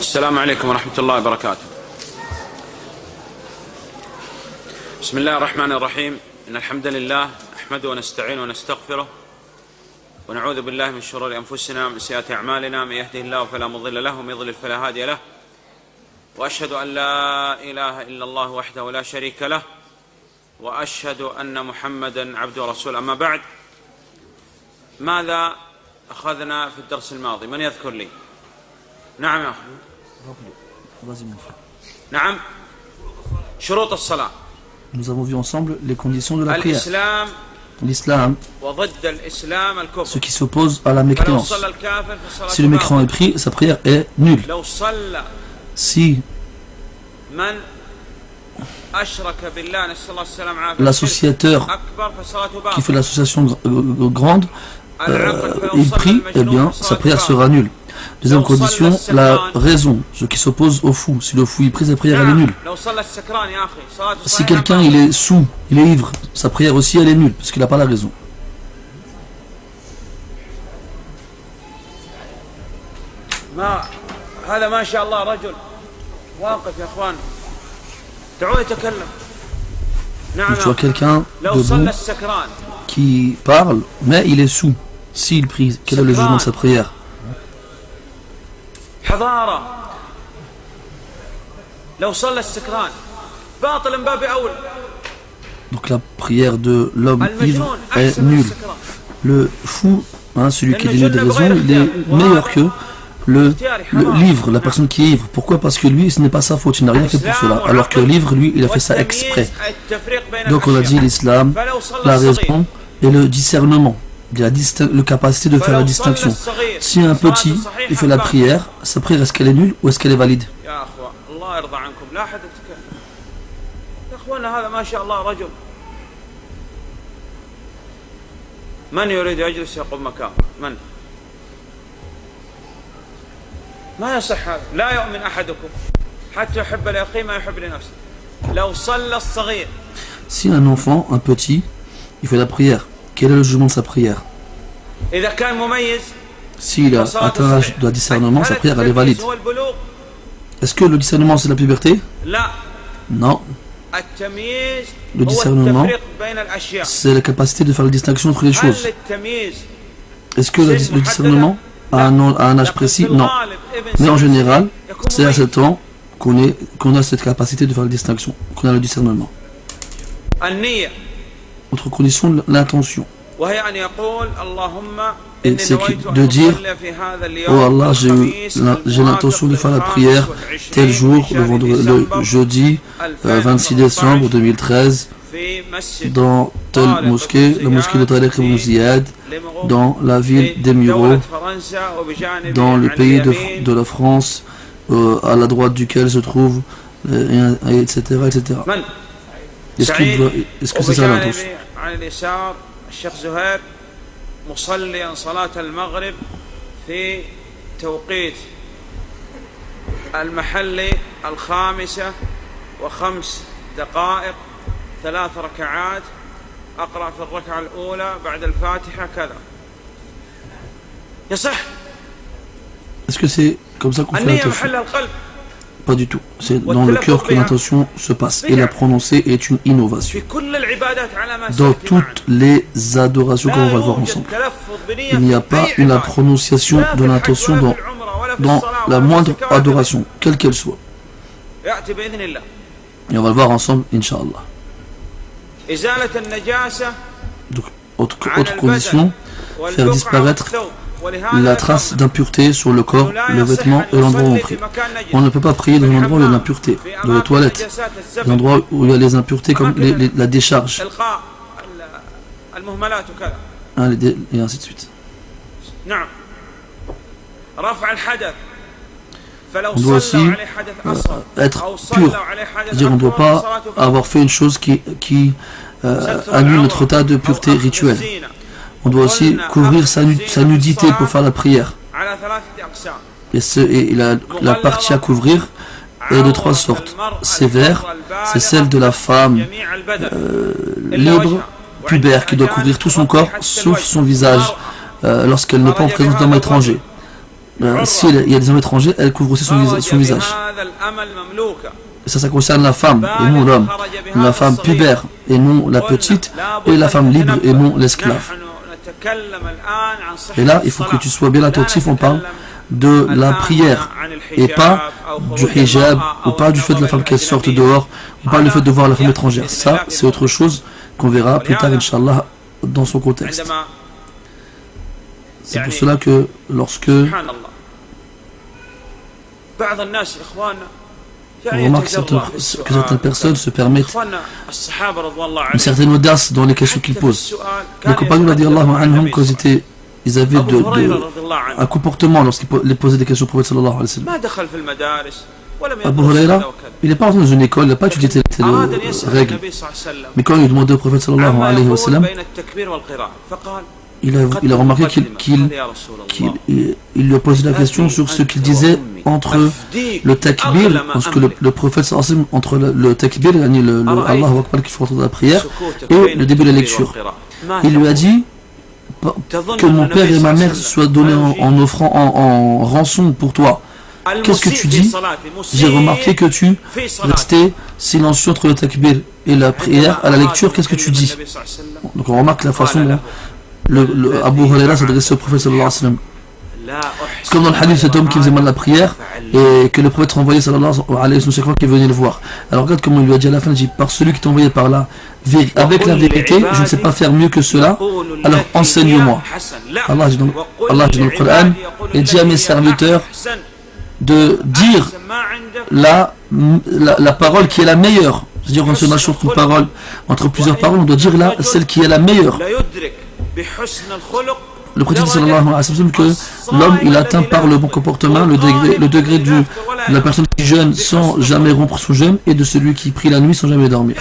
السلام عليكم ورحمة الله وبركاته. بسم الله الرحمن الرحيم. إن الحمد لله نحمده ونستعينه ونستغفره ونعوذ بالله من شرور أنفسنا ومن سيئات أعمالنا. من يهده الله فلا مضل له ومن يضلل فلا هادي له، وأشهد أن لا إله إلا الله وحده لا شريك له، وأشهد أن محمدا عبده ورسوله. أما بعد، ماذا أخذنا في الدرس الماضي؟ من يذكر لي؟ نعم يا أخي. نعم. شروط الصلاة. Nous avons vu ensemble les conditions de la prière. L'islam, ce qui s'oppose à la mécréance. Si le mécréant est pris, sa prière est nulle. Si l'associateur qui fait l'association grande, il prie, eh bien sa prière sera nulle. Deuxième condition, la raison, ce qui s'oppose au fou. Si le fou il prie, sa prière elle est nulle. Si quelqu'un il est sous, il est ivre, sa prière aussi elle est nulle, parce qu'il n'a pas la raison. Tu vois quelqu'un debout qui parle, mais il est sous. S'il prie, quel est le jugement de sa prière? Donc la prière de l'homme ivre est nulle. Le fou, celui qui est dénué de raison, il est meilleur que l'ivre, la personne qui est ivre. Pourquoi? Parce que lui, ce n'est pas sa faute, il n'a rien fait pour cela. Alors que l'ivre, lui, il a fait ça exprès. Donc on a dit l'islam, la raison et le discernement. Il y a la capacité de faire la distinction. Si un petit il fait la prière, sa prière est-ce qu'elle est nulle ou est-ce qu'elle est valide? Si un enfant, un petit, il fait la prière, quel est le jugement de sa prière? S'il a atteint l'âge de discernement, sa prière elle est valide. Est-ce que le discernement c'est la puberté? Non. Le discernement c'est la capacité de faire la distinction entre les choses. Est-ce que le discernement a un âge précis? Non. Mais en général, c'est à 7 ans qu'on a cette capacité de faire la distinction, qu'on a le discernement. Autre condition, l'intention. Et c'est de dire, oh Allah, j'ai l'intention de faire la prière tel jour, le jeudi 26 décembre 2013, dans telle mosquée, la mosquée de Tariq ibn Ziyad, dans la ville d'Émiraux, dans le pays de la France, à la droite duquel se trouve, etc. etc. Est-ce que c'est ça l'intention? الشيخ زهير مصليا صلاة المغرب في توقيت المحلي 5:05 3 ركعات أقرأ في الركعة الأولى بعد الفاتحة كذا يصح؟ Est-ce que c'est comme ça qu'on fait l'intention? Pas du tout. C'est dans le cœur que l'intention se passe. Et la prononcer est une innovation. Dans toutes les adorations qu'on va voir ensemble, il n'y a pas une prononciation de l'intention dans la moindre adoration, quelle qu'elle soit. Et on va le voir ensemble, Inch'Allah. Donc, autre condition, faire disparaître la trace d'impureté sur le corps, le vêtement et l'endroit où on prie. On ne peut pas prier dans un endroit où il y a l'impureté, dans les toilettes, des endroits où il y a les impuretés comme la décharge, et ainsi de suite. On doit aussi être pur, c'est-à-dire on ne doit pas avoir fait une chose qui annule notre état de pureté rituelle. On doit aussi couvrir sa nudité pour faire la prière. Et la partie à couvrir est de 3 sortes. Sévère, c'est celle de la femme libre, pubère, qui doit couvrir tout son corps, sauf son visage, lorsqu'elle n'est pas en présence d'hommes étrangers. s'il y a des hommes étrangers, elle couvre aussi son visage. Et ça concerne la femme et non l'homme, la femme pubère et non la petite, et la femme libre et non l'esclave. Et là, il faut que tu sois bien attentif, on parle de la prière et pas du hijab ou pas du fait de la femme qu'elle sorte dehors ou pas le fait de voir la femme étrangère. Ça, c'est autre chose qu'on verra plus tard, Inch'Allah, dans son contexte. C'est pour cela que lorsque on remarque que certaines personnes se permettent une certaine audace dans les questions qu'ils posent. Les compagnons radiallahu anhum, quand ils avaient un comportement lorsqu'ils posaient des questions au prophète sallallahu alayhi wa sallam. Abu Huraira, il n'est pas entré dans une école, il n'a pas étudié telle règle. Mais quand il demandait au prophète sallallahu alayhi wa sallam, il a remarqué qu'il lui a posé la question sur ce qu'il disait entre le takbir, parce que le prophète sallallahu alayhi wa sallam, entre le takbir, le Allahu Akbar qui faut entrer dans la prière, et le début de la lecture. Il lui a dit que mon père et ma mère soient donnés en offrant en rançon pour toi. Qu'est-ce que tu dis? J'ai remarqué que tu restais silencieux entre le takbir et la prière. À la lecture, qu'est-ce que tu dis? Donc on remarque la façon dont Abu Huraira s'adressait au prophète sallallahu alayhi wa sallam. Comme dans le hadith, cet homme qui faisait mal la prière et que le prophète renvoyait sallallahu alayhi wa sallam chaque fois qu'il venait le voir. Alors regarde comment il lui a dit à la fin, il dit, par celui qui t'envoyait par là, avec la vérité, je ne sais pas faire mieux que cela, alors enseigne-moi. Allah dit dans le Coran, et dit à mes serviteurs de dire la parole qui est la meilleure. C'est-à-dire qu'on se marche entre plusieurs paroles, on doit dire là celle qui est la meilleure. Le prophète sallallahu alayhi wa sallam que l'homme il atteint par le bon comportement le degré de la personne qui jeûne sans jamais rompre son jeûne et de celui qui prie la nuit sans jamais dormir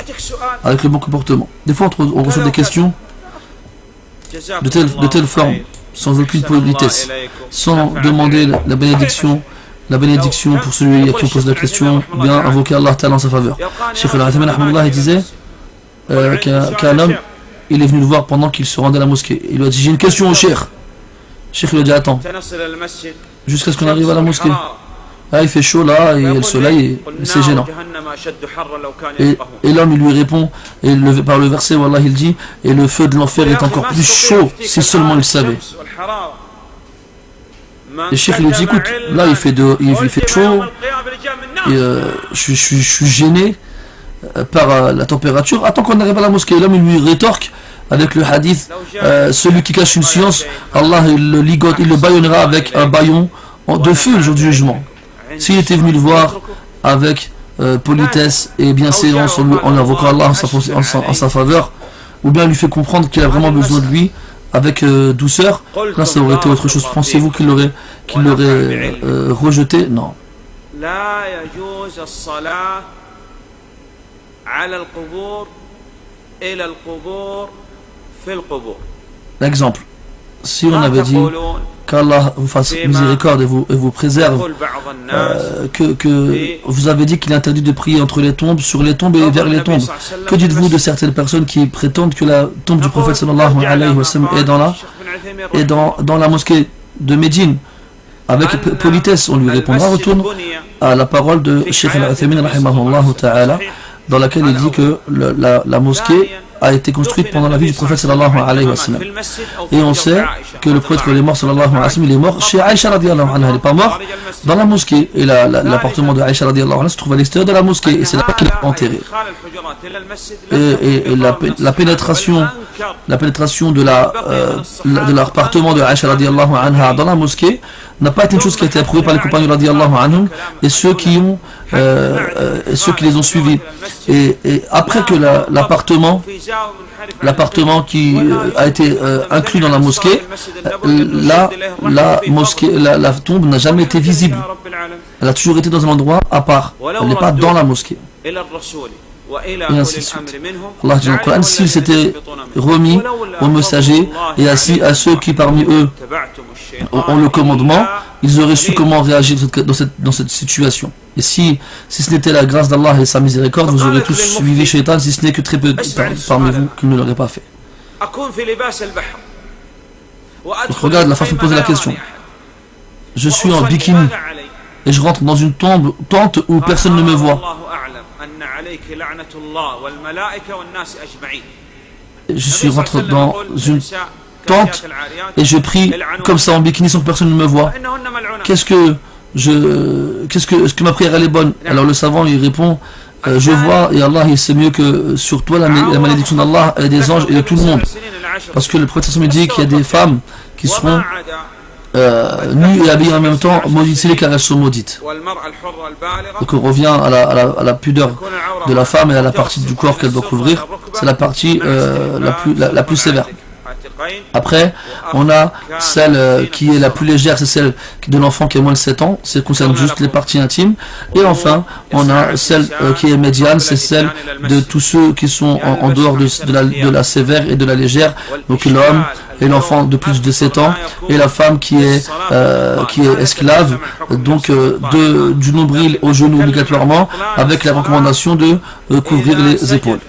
avec le bon comportement. Des fois on reçoit des questions de telle forme, sans aucune politesse, sans demander la bénédiction pour celui à qui on pose la question, bien invoquer Allah Ta'ala en sa faveur. Cheikh Al-Athami disait qu'un homme il est venu le voir pendant qu'il se rendait à la mosquée. Il lui a dit, j'ai une question au cheikh. Cheikh lui a dit, attends, jusqu'à ce qu'on arrive à la mosquée. Là il fait chaud là, et le soleil, c'est gênant. Et l'homme il lui répond, et par le verset, Wallah il dit, et le feu de l'enfer est encore plus chaud, si seulement il savait. Et Cheikh lui dit, écoute, là il fait chaud, et je suis gêné par la température. Attends qu'on arrive à la mosquée. L'homme il lui rétorque avec le hadith, celui qui cache une science, Allah il le bâillonnera avec un bâillon de feu le jour du jugement. S'il était venu le voir avec politesse et bienséance en invoquant Allah en sa faveur, ou bien lui fait comprendre qu'il a vraiment besoin de lui avec douceur, là ça aurait été autre chose. Pensez-vous qu'il l'aurait rejeté? Non. L'exemple, si on avait dit qu'Allah vous fasse miséricorde et vous préserve, que vous avez dit qu'il est interdit de prier entre les tombes, sur les tombes et vers les tombes, que dites-vous de certaines personnes qui prétendent que la tombe du prophète sallallahu alayhi wa sallam est dans la mosquée de Médine? Avec politesse, on lui répondra, retourne à la parole de Cheikh Al-Athami rahimahullah ta'ala, dans laquelle il dit que la mosquée a été construite pendant la vie du prophète sallallahu alayhi wa sallam. Et on sait que le prophète quand il est mort sallallahu alayhi wa sallam, il est mort chez Aïcha radiallahu anha, il n'est pas mort dans la mosquée. Et l'appartement de Aïcha radiallahu anha se trouve à l'extérieur de la mosquée, et c'est là qu'il est enterré. Et la pénétration de l'appartement de Aïcha radiallahu anha dans la mosquée n'a pas été une chose qui a été approuvée par les compagnons radiallahu anhum et ceux qui les ont suivis. Et après que l'appartement qui a été inclus dans la mosquée, la tombe n'a jamais été visible. Elle a toujours été dans un endroit à part. Elle n'est pas dans la mosquée. Et ainsi de suite. Allah dit dans le Coran, s'il s'était remis aux messagers et assis à ceux qui parmi eux ont le commandement, ils auraient su comment réagir dans cette situation. Et si ce n'était la grâce d'Allah et sa miséricorde, vous aurez tous suivi Shaitan, si ce n'est que très peu parmi vous qui ne l'auraient pas fait. Donc regarde la façon de poser la question. je suis en bikini et je rentre dans une tente où personne ne me voit. Je suis rentré dans une tente et je prie comme ça en bikini sans que personne ne me voit. Est-ce que ma prière elle est bonne? Alors le savant il répond, je vois et Allah il sait mieux que sur toi la malédiction d'Allah et des anges et de tout le monde. Parce que le prophète me dit qu'il y a des femmes qui seront nues et habillées en même temps, maudites si les caresses sont maudites. Donc on revient à la pudeur de la femme et à la partie du corps qu'elle doit couvrir. C'est la partie la plus sévère. Après, on a celle qui est la plus légère, c'est celle de l'enfant qui a moins de 7 ans, ça concerne juste les parties intimes. Et enfin, on a celle qui est médiane, c'est celle de tous ceux qui sont en dehors de la sévère et de la légère, donc l'homme et l'enfant de plus de 7 ans, et la femme qui est esclave, donc du nombril au genou obligatoirement, avec la recommandation de couvrir les épaules.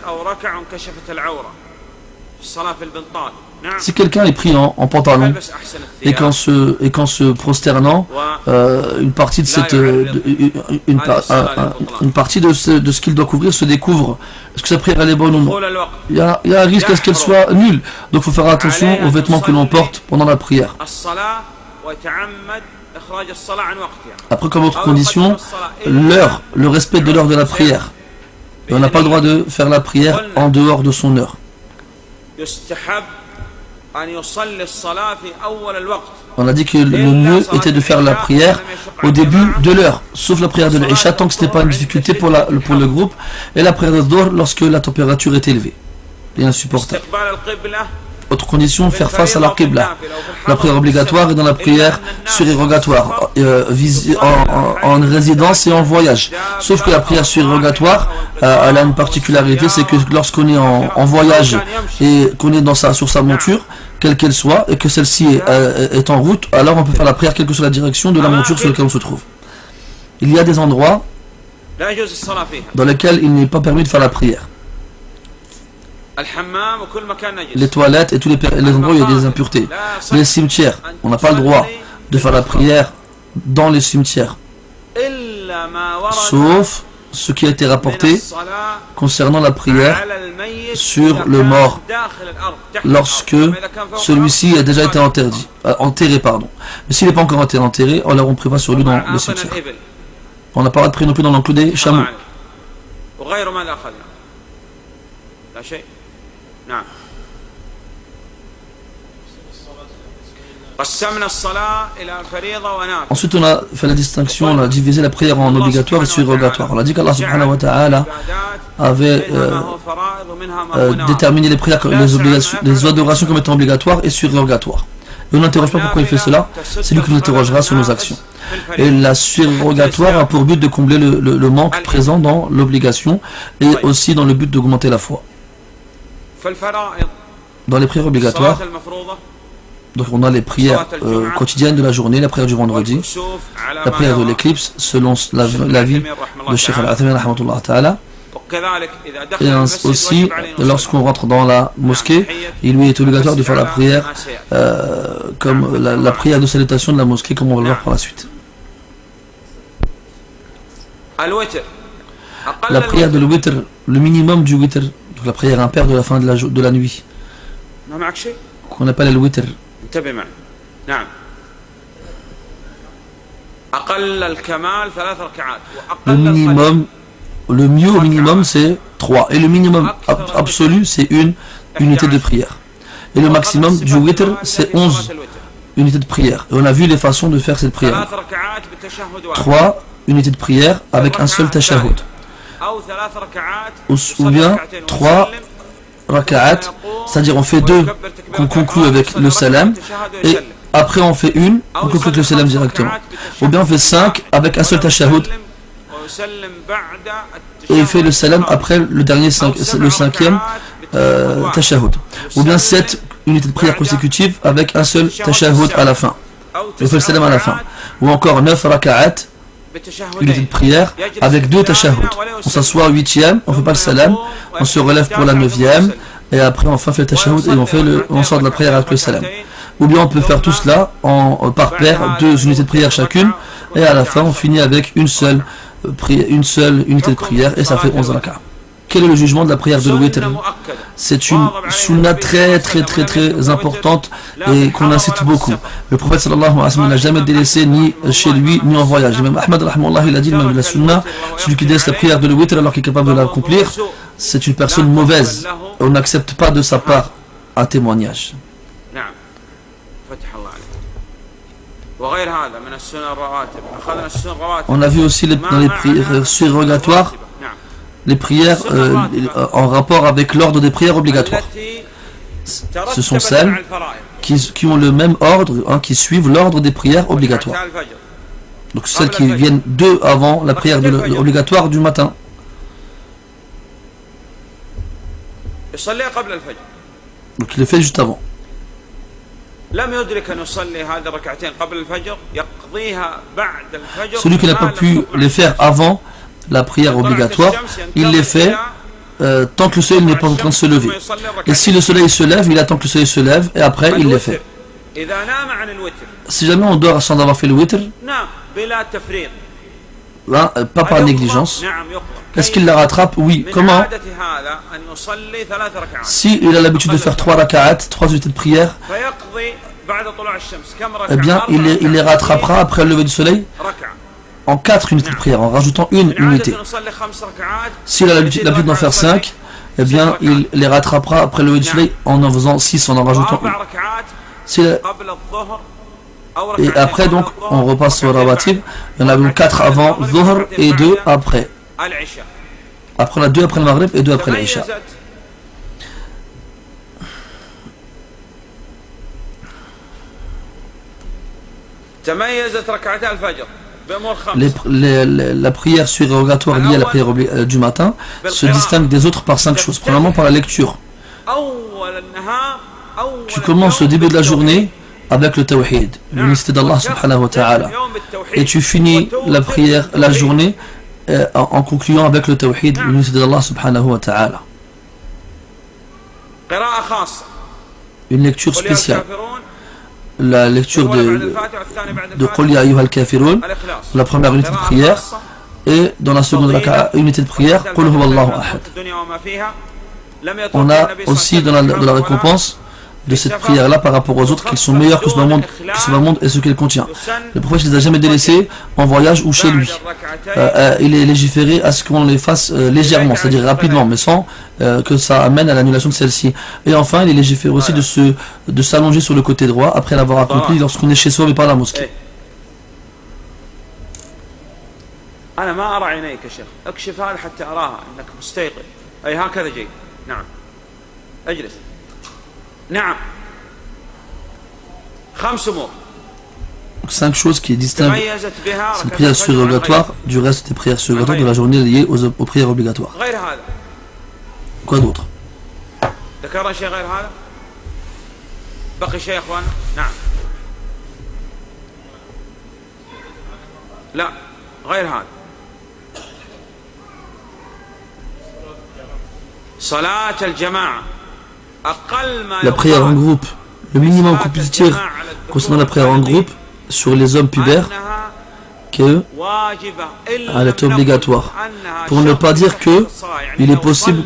Si quelqu'un est pris en pantalon et qu'en se prosternant, une partie de ce qu'il doit couvrir se découvre, est-ce que sa prière elle est bonne ou non? Il y a un risque à ce qu'elle soit nulle. Donc il faut faire attention aux vêtements que l'on porte pendant la prière. Après, comme autre condition, le respect de l'heure de la prière. Et on n'a pas le droit de faire la prière en dehors de son heure. On a dit que le mieux était de faire la prière au début de l'heure, sauf la prière de l'Isha tant que ce n'est pas une difficulté pour le groupe, et la prière de Dhuhr lorsque la température est élevée et insupportable. Autre condition, faire face à la Qibla. La prière obligatoire est dans la prière surérogatoire, en résidence et en voyage. Sauf que la prière surérogatoire, elle a une particularité, c'est que lorsqu'on est en voyage et qu'on est sur sa monture, quelle qu'elle soit, et que celle-ci est en route, alors on peut faire la prière quelle que soit la direction de la monture sur laquelle on se trouve. Il y a des endroits dans lesquels il n'est pas permis de faire la prière. Les toilettes et tous les endroits où il y a des impuretés. Les cimetières, on n'a pas le droit de faire la prière dans les cimetières, sauf ce qui a été rapporté concernant la prière sur le mort, lorsque celui-ci a déjà été enterré. Mais s'il n'est pas encore enterré, alors on ne prie pas sur lui dans le cimetière. On n'a pas le droit de prier non plus dans l'enclos des chameaux. Ensuite on a fait la distinction, on a divisé la prière en obligatoire et surérogatoire. On a dit qu'Allah subhanahu wa ta'ala avait déterminé les prières, les adorations comme étant obligatoires et surérogatoires. Et on n'interroge pas pourquoi il fait cela, c'est lui qui nous interrogera sur nos actions. Et la surérogatoire a pour but de combler le manque présent dans l'obligation et aussi dans le but d'augmenter la foi. Dans les prières obligatoires, donc on a les prières quotidiennes de la journée, la prière du vendredi, la prière de l'éclipse selon l'avis de Cheikh Al-Athami rahmatullah ta'ala. Et aussi, lorsqu'on rentre dans la mosquée, il lui est obligatoire de faire la prière comme la prière de salutation de la mosquée, comme on va le voir par la suite. La prière de l'witr, le minimum du witr, donc la prière impaire de la fin de la nuit, qu'on appelle le witr. Le minimum, le mieux au minimum c'est 3, et le minimum absolu c'est une unité de prière, et le maximum du witr c'est 11 unités de prière. Et on a vu les façons de faire cette prière: 3 unités de prière avec un seul tashahhud, ou bien 3 raka'at, c'est-à-dire on fait 2 qu'on conclut avec le salam, et après on fait une, on conclut avec le salam directement, ou bien on fait 5 avec un seul tashahhud et il fait le salam après le cinquième tashahhud, ou bien 7 unités de prière consécutives avec un seul tashahhud à la fin, il fait le salam à la fin, ou encore 9 raka'at, unité de prière avec 2 tashahhud. On s'assoit au 8e, on ne fait pas le salam, on se relève pour la 9e, et après on fait le tashahhud et on sort de la prière avec le salam. ou bien on peut faire tout cela par paire, 2 unités de prière chacune, et à la fin on finit avec une seule unité de prière, et ça fait 11 rak'ah. Quel est le jugement de la prière de l'witr? C'est une sunna très importante et qu'on incite beaucoup. Le prophète sallallahu alayhi wa sallam n'a jamais délaissé ni chez lui ni en voyage. Même Ahmad rahimahullah, il a dit même de la sunna, celui qui délaisse la prière de l'witr alors qu'il est capable de l'accomplir, c'est une personne mauvaise. On n'accepte pas de sa part un témoignage. On a vu aussi dans les prières surrogatoires les prières en rapport avec l'ordre des prières obligatoires. Ce sont celles qui ont le même ordre, qui suivent l'ordre des prières obligatoires. Donc celles qui viennent 2 avant la prière obligatoire du matin. Donc il le fait juste avant. Celui qui n'a pas pu les faire avant la prière obligatoire, il les fait tant que le soleil n'est pas en train de se lever. Et si le soleil se lève, il attend que le soleil se lève et après il les fait. Si jamais on dort sans avoir fait le witr, pas par négligence, est-ce qu'il la rattrape? Oui. Comment? Si il a l'habitude de faire 3 raka'at, 3 unités de prière, eh bien il les rattrapera après le lever du soleil en 4 unités de prière, en rajoutant une unité. S'il a l'habitude d'en faire 5, eh bien il les rattrapera après le lever du soleil en faisant 6, en rajoutant une. Et après donc on repasse sur le rabatib. Il y en a donc 4 avant Dhuhr et 2 après. Après on a 2 après le Maghrib et 2 après l'Isha. La prière surrogatoire liée à la prière du matin se distingue des autres par 5 choses. Premièrement par la lecture. Tu commences au début de la journée avec le tawhid, l'unicité d'Allah subhanahu wa ta'ala, et tu finis la prière, la journée en concluant avec le tawhid, l'unicité d'Allah subhanahu wa ta'ala. Une lecture spéciale, la lecture de Qul ya ayyuhal kafirun, la première unité de prière, et dans la seconde unité de prière, Qul huwallahu ahad. On a aussi dans la récompense de cette prière-là par rapport aux autres, qu'ils sont meilleurs que ce monde et ce qu'elle contient. Le prophète ne les a jamais délaissés en voyage ou chez lui. Il est légiféré à ce qu'on les fasse légèrement, c'est-à-dire rapidement, mais sans que ça amène à l'annulation de celle-ci. Et enfin, il est légiféré aussi de s'allonger sur le côté droit après l'avoir accompli lorsqu'on est chez soi mais pas à la mosquée. Donc 5 choses qui distinguent cette prière surrogatoire du reste des prières surrogatoires de la journée liées aux prières obligatoires. Quoi d'autre? La prière en groupe, le minimum qu'on puisse dire concernant la prière en groupe sur les hommes pubères, qu'elle est obligatoire. Pour ne pas dire que il est possible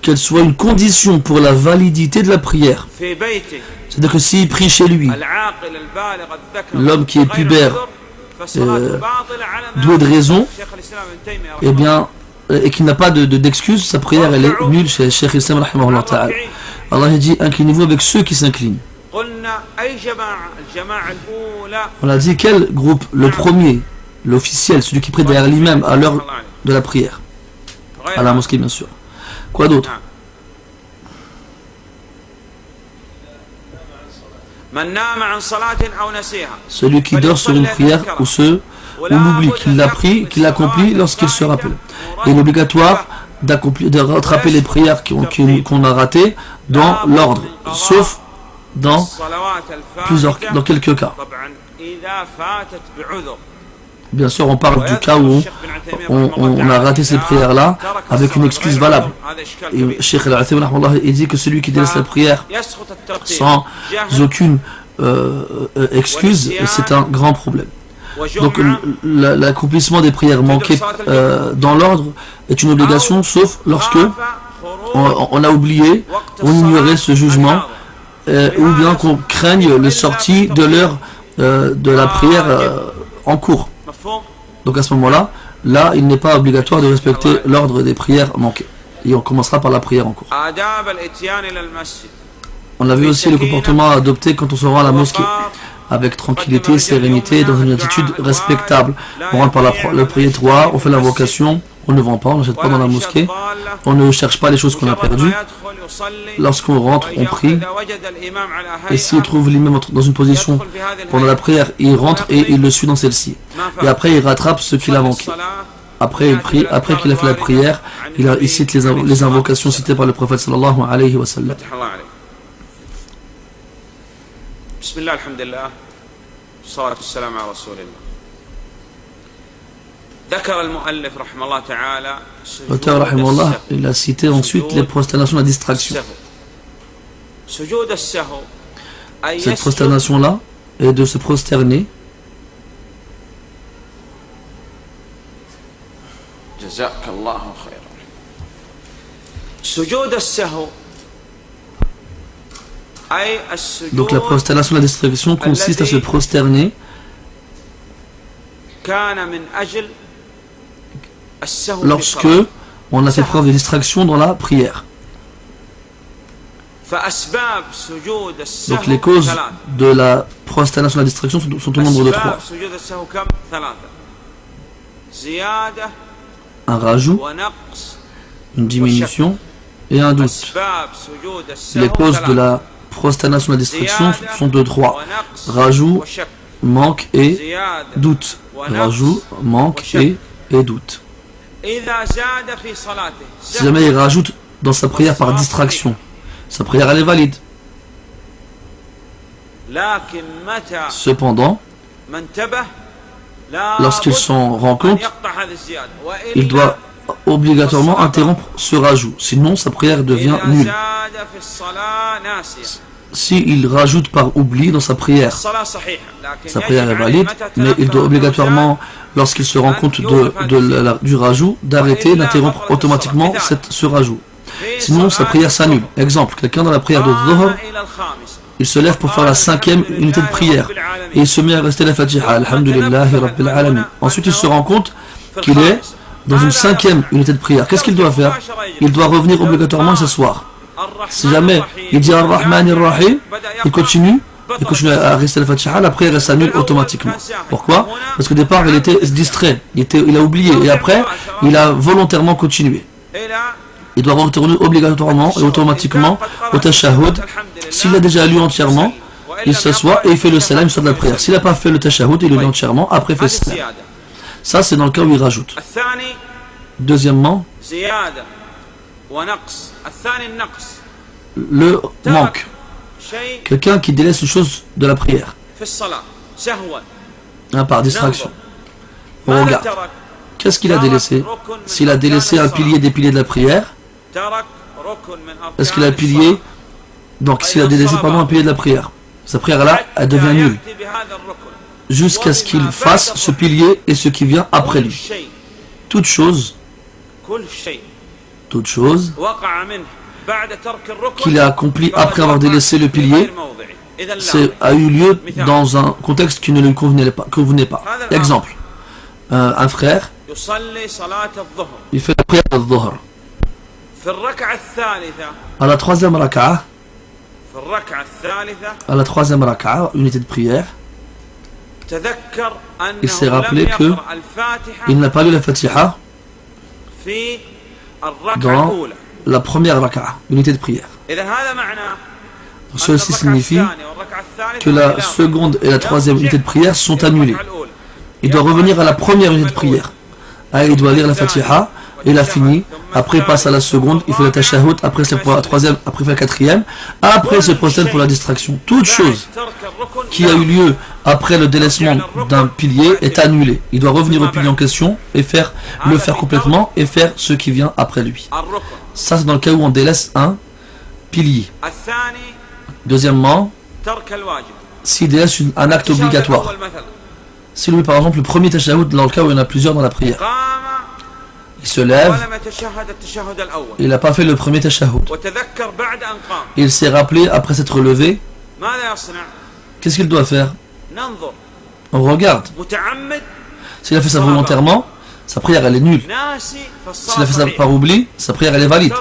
qu'elle soit une condition pour la validité de la prière. C'est-à-dire que s'il prie chez lui, l'homme qui est pubère, doué de raison, eh bien, et qui n'a pas d'excuse, sa prière elle est nulle chez Cheikh Islam rahimahullah ta'ala. Allah a dit inclinez-vous avec ceux qui s'inclinent. On a dit quel groupe? Le premier, l'officiel, celui qui prie derrière l'imam à l'heure de la prière, à la mosquée bien sûr. Quoi d'autre? Celui qui dort sur une prière ou l'oublie, qu'il l'a pris, qu'il l'accomplit lorsqu'il se rappelle. Et il est obligatoire de rattraper les prières qu'on a ratées dans l'ordre, sauf dans quelques cas. Bien sûr, on parle du cas où on a raté ces prières-là avec une excuse valable. Et Cheikh Al-Athaymin, il dit que celui qui délaisse la prière sans aucune excuse, c'est un grand problème. Donc l'accomplissement des prières manquées dans l'ordre est une obligation, sauf lorsque on a oublié, on ignorait ce jugement, ou bien qu'on craigne le sortie de l'heure de la prière en cours. Donc à ce moment-là, il n'est pas obligatoire de respecter l'ordre des prières manquées. Et on commencera par la prière en cours. On a vu aussi le comportement à adopter quand on se rend à la mosquée, avec tranquillité, sérénité, dans une attitude respectable. On rentre par le prétoire, on fait l'invocation, on ne vend pas, on n'achète pas dans la mosquée, on ne cherche pas les choses qu'on a perdues. Lorsqu'on rentre, on prie, et s'il trouve l'imam dans une position pendant la prière, il rentre et il le suit dans celle-ci. Et après, il rattrape ce qu'il a manqué. Après, il prie, après qu'il a fait la prière, il cite les invocations citées par le prophète sallallahu alayhi wa sallam. Bismillah, alhamdulillah, salatu salam ala rasulillah. L'auteur, rahimahullah, il a cité ensuite les prosternations de la distraction. Cette prosternation-là est de se prosterner. Jazakallahu khayran. Sujud as-sahw. Donc la prosternation de la distraction consiste à se prosterner lorsque on a fait preuve de distraction dans la prière. Donc les causes de la prosternation de la distraction sont au nombre de 3. Un rajout, une diminution et un doute. Les causes de la prosternation de la distraction sont de 3. Rajout, manque et doute. Rajout, manque et doute. Si jamais il rajoute dans sa prière par distraction, sa prière elle est valide. Cependant, lorsqu'il s'en rend compte, il doit obligatoirement interrompre ce rajout, sinon sa prière devient nulle. S'il rajoute par oubli dans sa prière est valide, mais il doit obligatoirement, lorsqu'il se rend compte du rajout, d'arrêter, d'interrompre automatiquement ce rajout. Sinon sa prière s'annule. Exemple, quelqu'un dans la prière de Dhuhr, il se lève pour faire la 5e unité de prière et il se met à rester la Fatiha, Alhamdulillahi Rabbil Alamin. Ensuite il se rend compte qu'il est dans une 5e unité de prière. Qu'est-ce qu'il doit faire? Il doit revenir obligatoirement et s'asseoir. Si jamais il dit Ar-Rahman Ar-Rahim, il continue à rester la Fatiha, la prière s'annule automatiquement. Pourquoi? Parce qu'au départ il était distrait, il a oublié et après il a volontairement continué. Il doit retourner obligatoirement et automatiquement au tashahhud. S'il l'a déjà lu entièrement, il s'assoit et il fait le salam, il sort de la prière. S'il n'a pas fait le tashahhud, il le lit entièrement, après il fait le salam. Ça c'est dans le cas où il rajoute. Deuxièmement, le manque. Quelqu'un qui délaisse une chose de la prière par distraction. On regarde. Qu'est-ce qu'il a délaissé? S'il a délaissé un pilier des piliers de la prière, est-ce qu'il a pilier? Donc s'il a délaissé un pilier de la prière, sa prière là, elle devient nulle. Jusqu'à ce qu'il fasse ce pilier et ce qui vient après lui. Toute chose qu'il a accompli après avoir délaissé le pilier, a eu lieu dans un contexte qui ne lui convenait pas. Exemple, un frère, il fait la prière de Dhuhr. À la 3e raka'a, unité de prière, il s'est rappelé qu'il n'a pas lu la Fatiha dans la première raka'a, unité de prière. Ceci signifie que la seconde et la 3e unité de prière sont annulées. Il doit revenir à la première unité de prière. Il doit lire la Fatiha, il a fini, après il passe à la seconde, il fait le tashahhud, après c'est pour la 3e, après il fait la 4e, après il se prosterne pour la distraction. Toute chose qui a eu lieu après le délaissement d'un pilier est annulée. Il doit revenir au pilier en question et le faire complètement et faire ce qui vient après lui. Ça c'est dans le cas où on délaisse un pilier. Deuxièmement, s'il délaisse un acte obligatoire. S'il oublie par exemple le premier tashahhud dans le cas où il y en a plusieurs dans la prière. Il se lève, il n'a pas fait le premier tashahhud. Il s'est rappelé après s'être levé. Qu'est-ce qu'il doit faire? On regarde. S'il a fait ça volontairement, sa prière elle est nulle. S'il a fait ça par oubli, sa prière elle est valide.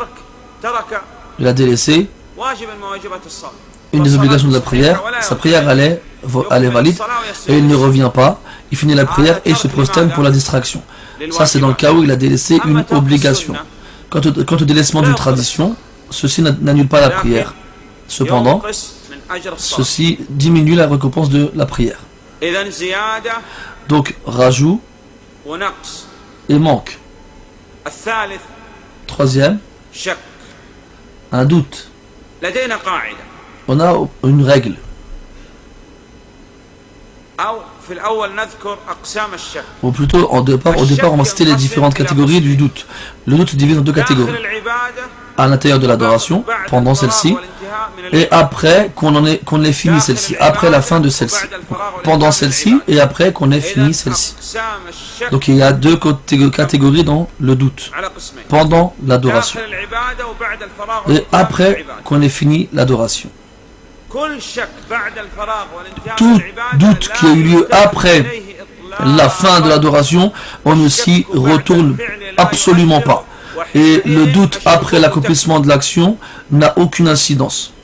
Il a délaissé une des obligations de la prière, sa prière elle est valide et il ne revient pas, il finit la prière et il se prosterne pour la distraction. Ça c'est dans le cas où il a délaissé une obligation. Quant au délaissement d'une tradition, ceci n'annule pas la prière. Cependant, ceci diminue la récompense de la prière. Donc rajout et manque. Troisième, un doute. On a une règle. Ou plutôt, au départ, on va citer les différentes catégories du doute. Le doute se divise en deux catégories. À l'intérieur de l'adoration, pendant celle-ci, et après qu'on ait fini celle-ci, après la fin de celle-ci. Pendant celle-ci, et après qu'on ait fini celle-ci. Donc il y a deux catégories dans le doute. Pendant l'adoration. Et après qu'on ait fini l'adoration. Tout doute qui a eu lieu après la fin de l'adoration, on ne s'y retourne absolument pas. Et le doute après l'accomplissement de l'action n'a aucune incidence.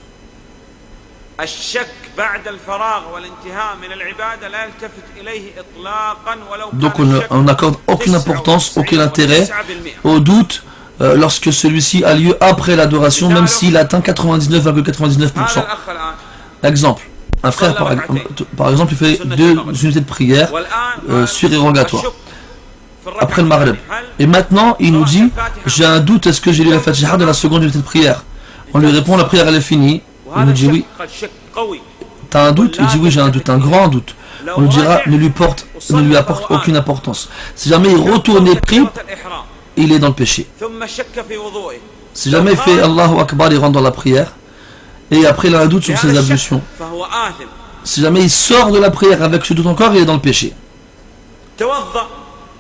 Donc on n'accorde aucune importance, aucun intérêt au doute lorsque celui-ci a lieu après l'adoration, même s'il atteint 99,99%. Exemple, un frère par exemple il fait 2 unités de prière surérogatoires après le Maghrib. Et maintenant il nous dit, j'ai un doute, est-ce que j'ai lu la Fatiha de la seconde unité de prière? On lui répond, la prière elle est finie. Il nous dit oui. T'as un doute? Il dit oui, j'ai un doute, un grand doute. On lui dira, ne lui apporte aucune importance. Si jamais il retourne et prie, il est dans le péché. Si jamais il fait Allahu Akbar, il rentre dans la prière, et après il a un doute sur ses ablutions. Si jamais il sort de la prière avec ce doute encore, il est dans le péché.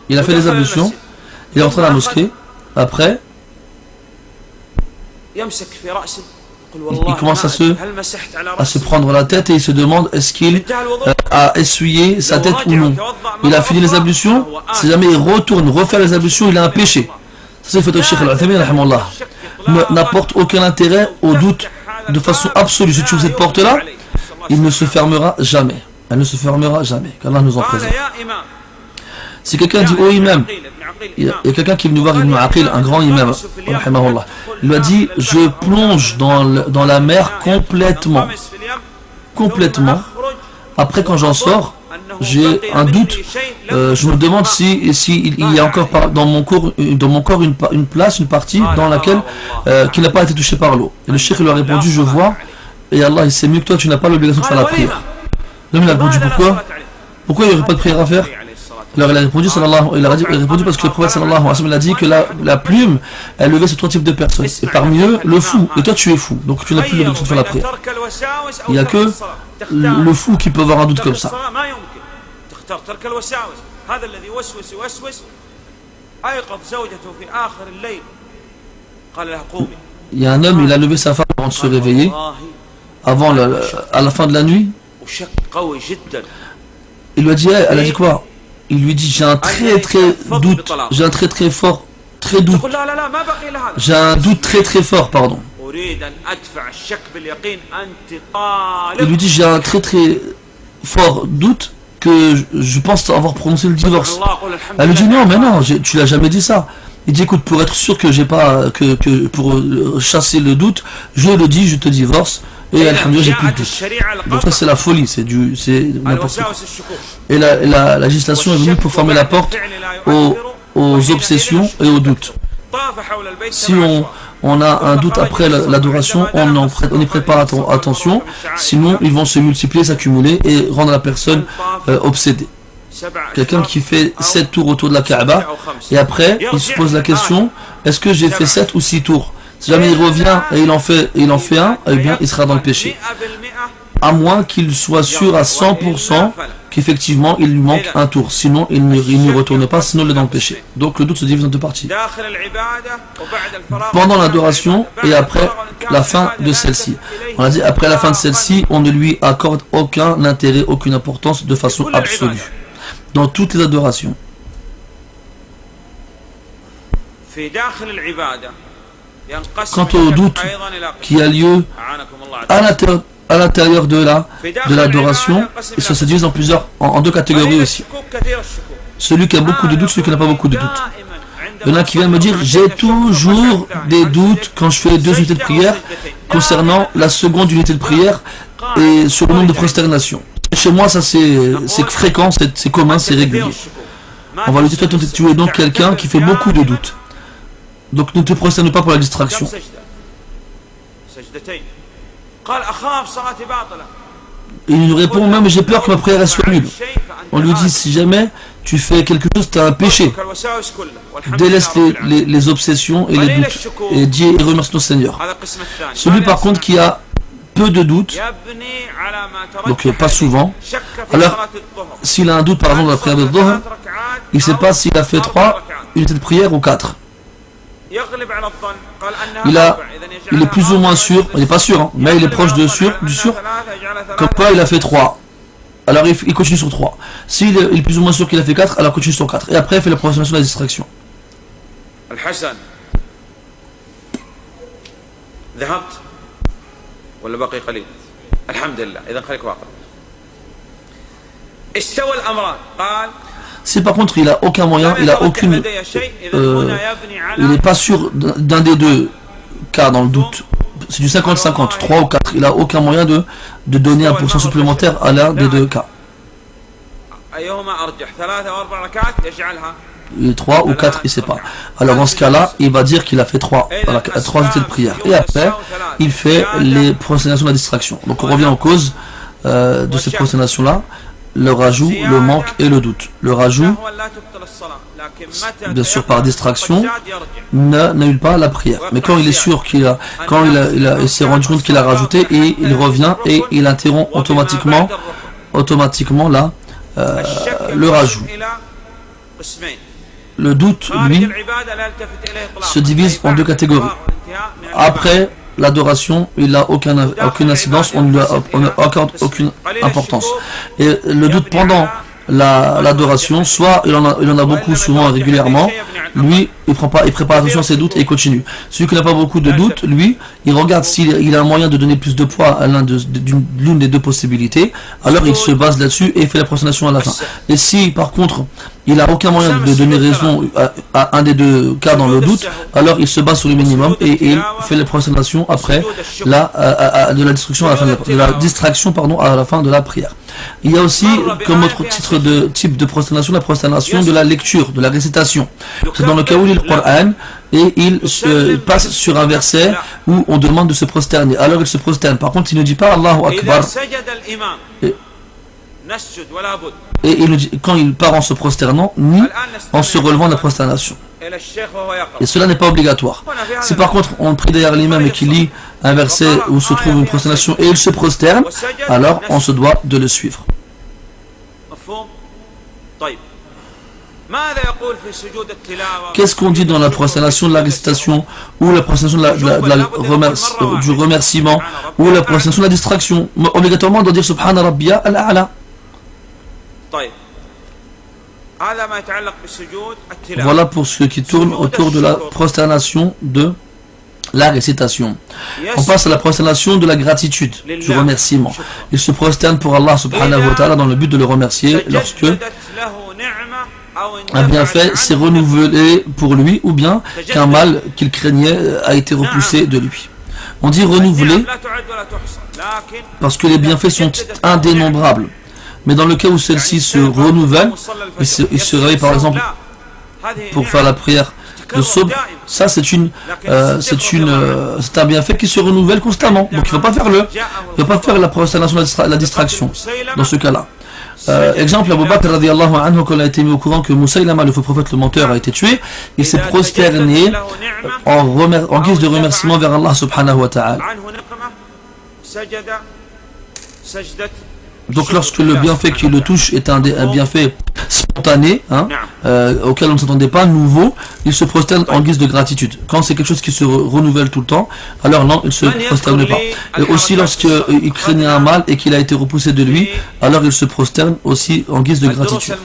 Il a fait des ablutions, il est entré à la mosquée, après, il commence à se prendre la tête et il se demande est-ce qu'il a essuyé sa tête ou non. Il a fini les ablutions, si jamais il retourne refaire les ablutions, il a un péché. Ça c'est le Cheikh Al-Uthaymin n'apporte aucun intérêt au doute de façon absolue. Si tu ouvres cette porte-là, il ne se fermera jamais. Elle ne se fermera jamais. Qu'Allah nous en préserve. Si quelqu'un dit, oh imam, il y a quelqu'un qui est venu voir Ibn Aqil, un grand imam, il lui a dit, je plonge dans la mer complètement. Après quand j'en sors, j'ai un doute, je me demande si il y a encore dans mon corps une place, une partie dans laquelle qui n'a pas été touchée par l'eau. Et le cheikh lui a répondu, je vois, et Allah il sait mieux que toi, tu n'as pas l'obligation de faire la prière. L'homme il a répondu, pourquoi il n'y aurait pas de prière à faire? Alors il a répondu, parce que le prophète sallallahu alayhi wa sallam a dit que la plume est levée sur 3 types de personnes. Et parmi eux, le fou. Et toi tu es fou, donc tu n'as plus l'obligation de faire la prière. Il n'y a que le fou qui peut avoir un doute comme ça. Il y a un homme, il a levé sa femme avant de se réveiller, à la fin de la nuit. Il lui a dit, elle a dit quoi? Il lui dit, j'ai un très doute, j'ai un très fort doute. J'ai un doute très fort, pardon. Il lui dit, j'ai un très fort doute que je pense avoir prononcé le divorce. Elle lui dit, non, mais non, tu l'as jamais dit ça. Il dit, écoute, pour être sûr que j'ai pas, pour chasser le doute, je le dis, je te divorce. Et alhamdoulilah, j'ai plus de doute. Donc ça c'est la folie, c'est n'importe quoi. Et la législation est venue pour fermer la porte aux obsessions et aux doutes. Si on a un doute après l'adoration, on y prête pas attention, sinon ils vont se multiplier, s'accumuler et rendre la personne obsédée. Quelqu'un qui fait 7 tours autour de la Kaaba et après il se pose la question, est-ce que j'ai fait 7 ou 6 tours? Si jamais il revient et il en fait un, eh bien il sera dans le péché. à moins qu'il soit sûr à 100% qu'effectivement il lui manque un tour, sinon il n'y retourne pas, sinon il est dans le péché. Donc le doute se divise en deux parties. Pendant l'adoration et après la fin de celle-ci. On a dit après la fin de celle-ci, on ne lui accorde aucun intérêt, aucune importance de façon absolue. Dans toutes les adorations. Quant au doute qui a lieu à l'intérieur de l'adoration, ça se divise en deux catégories aussi. Celui qui a beaucoup de doutes, celui qui n'a pas beaucoup de doutes. Il y en a qui viennent me dire, j'ai toujours des doutes quand je fais 2 unités de prière concernant la seconde unité de prière et sur le nombre de prosternations. Chez moi, ça c'est fréquent, c'est commun, c'est régulier. On va lui dire, toi tu es donc quelqu'un qui fait beaucoup de doutes. Donc ne te prosterne pas pour la distraction. Il nous répond même, j'ai peur que ma prière soit nulle. On lui dit, si jamais tu fais quelque chose, tu as un péché. Délaisse les obsessions et les doutes et dis et remercie ton Seigneur. Celui par contre qui a peu de doutes, donc pas souvent, alors s'il a un doute par exemple dans la prière de Dhuhr, il ne sait pas s'il a fait 3 unités de prière ou 4. Il est plus ou moins sûr, il n'est pas sûr, hein, mais il est proche du sûr, comme quoi il a fait 3. Alors il continue sur 3. S'il est plus ou moins sûr qu'il a fait 4, alors il continue sur 4. Et après il fait la prosternation de la distraction. Si par contre il n'a aucun moyen, il n'a aucune, il n'est pas sûr d'un des deux cas dans le doute, c'est du 50-50, 3 ou 4, il n'a aucun moyen de donner un pourcent supplémentaire à l'un des deux cas. Il est 3 ou 4, il ne sait pas. Alors dans ce cas-là, il va dire qu'il a fait 3 unités de prière. Et après, il fait les prosternations de la distraction. Donc on revient en cause de ces prosternations-là. Le rajout, le manque et le doute. Le rajout, bien sûr par distraction, n'annule pas la prière. Mais quand il est sûr qu'il a, quand il s'est rendu compte qu'il a rajouté, et il revient et il interrompt automatiquement là, le rajout. Le doute, lui, se divise en deux catégories. Après l'adoration, il n'a aucune incidence, on ne lui accorde aucune importance. Et le doute pendant l'adoration, soit il en a beaucoup, souvent et régulièrement, lui, il prépare attention à ses doutes et il continue. Celui qui n'a pas beaucoup de doutes, lui, il regarde s'il a un moyen de donner plus de poids à l'une des deux possibilités, alors il se base là-dessus et fait la prosternation à la fin. Et si, par contre, il n'a aucun moyen de donner raison à un des deux cas dans le doute, alors il se base sur le minimum et il fait les prosternations après de la distraction à la fin de la prière. Il y a aussi comme autre type de prosternation, la prosternation de la lecture, de la récitation. C'est dans le cas où il lit le Coran et il passe sur un verset où on demande de se prosterner. Alors il se prosterne. Par contre, il ne dit pas Allahu Akbar. Et il ne dit, quand il part en se prosternant, ni en se relevant de la prosternation. Et cela n'est pas obligatoire. Si par contre on prie derrière l'imam et qu'il lit un verset où se trouve une prosternation et il se prosterne, alors on se doit de le suivre. Qu'est-ce qu'on dit dans la prosternation de la récitation ou la prosternation du remerciement ou la prosternation de la distraction? Obligatoirement on doit dire Subhana Rabbiya al-A'la. Voilà pour ce qui tourne autour de la prosternation de la récitation. On passe à la prosternation de la gratitude, du remerciement. Il se prosterne pour Allah subhanahu wa ta'ala dans le but de le remercier lorsque un bienfait s'est renouvelé pour lui ou bien qu'un mal qu'il craignait a été repoussé de lui. On dit renouveler parce que les bienfaits sont indénombrables. Mais dans le cas où celle-ci se renouvelle, il se réveille par exemple pour faire la prière de Subh, ça c'est un bienfait qui se renouvelle constamment. Donc il ne va pas faire la prosternation de la distraction dans ce cas-là. Exemple, Abu Bakr radiallahu anhu, quand il a été mis au courant que Moussaïlama, le faux prophète, le menteur, a été tué, il s'est prosterné en guise de remerciement vers Allah subhanahu wa ta'ala. Donc lorsque le bienfait qui le touche est un bienfait spontané, hein, auquel on ne s'attendait pas, nouveau, il se prosterne en guise de gratitude. Quand c'est quelque chose qui se renouvelle tout le temps, alors non, il ne se prosterne pas. Et aussi lorsqu'il craignait un mal et qu'il a été repoussé de lui, alors il se prosterne aussi en guise de gratitude.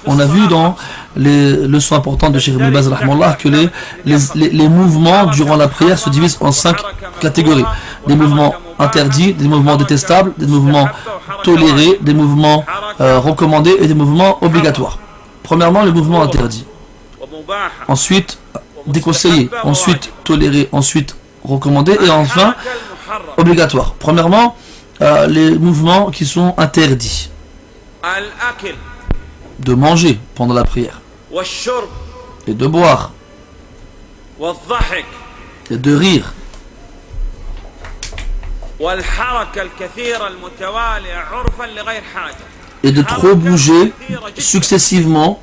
On a vu dans les leçons importantes de Cheikh Ibn Baz que les mouvements durant la prière se divisent en 5 catégories. Des mouvements interdits, des mouvements détestables, des mouvements tolérés, des mouvements recommandés et des mouvements obligatoires. Premièrement, les mouvements interdits. Ensuite, déconseillés. Ensuite, tolérés. Ensuite, recommandés. Et enfin, obligatoires. Premièrement, les mouvements qui sont interdits. De manger pendant la prière. Et de boire. Et de rire. Et de trop bouger successivement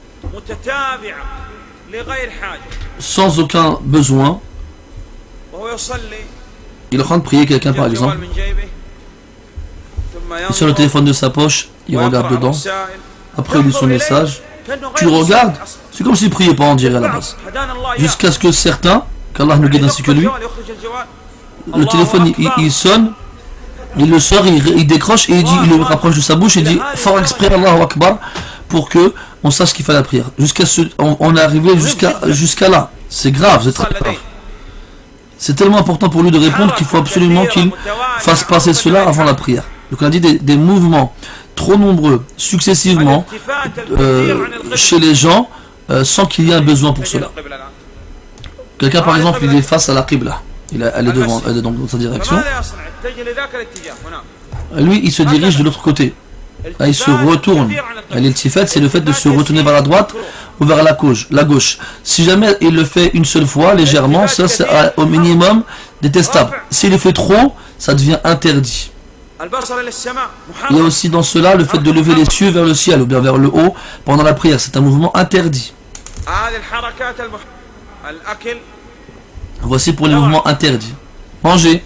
sans aucun besoin. Il est en train de prier quelqu'un par exemple. Sur le téléphone de sa poche, il regarde dedans. Après il lit son message. Tu le regardes, c'est comme s'il ne priait pas, on dirait à la base. Jusqu'à ce que certains, qu'Allah nous guide ainsi que lui, le téléphone il sonne, il le sort, il décroche et il le rapproche de sa bouche et dit fort exprès Allahu Akbar pour que on sache qu'il fait la prière. On est arrivé jusqu'à là. C'est grave, c'est très grave. C'est tellement important pour lui de répondre qu'il faut absolument qu'il fasse passer cela avant la prière. Donc on a dit des mouvements trop nombreux successivement chez les gens sans qu'il y ait un besoin pour cela. Quelqu'un par exemple il est face à la Qibla. Elle est devant, elle est dans sa direction. Lui, il se dirige de l'autre côté. Là, il se retourne. L'iltifat, c'est le fait de se retourner vers la droite ou vers la gauche. Si jamais il le fait une seule fois, légèrement, ça c'est au minimum détestable. S'il le fait trop, ça devient interdit. Il y a aussi dans cela le fait de lever les yeux vers le ciel ou bien vers le haut pendant la prière. C'est un mouvement interdit. Voici pour les mouvements interdits. Manger.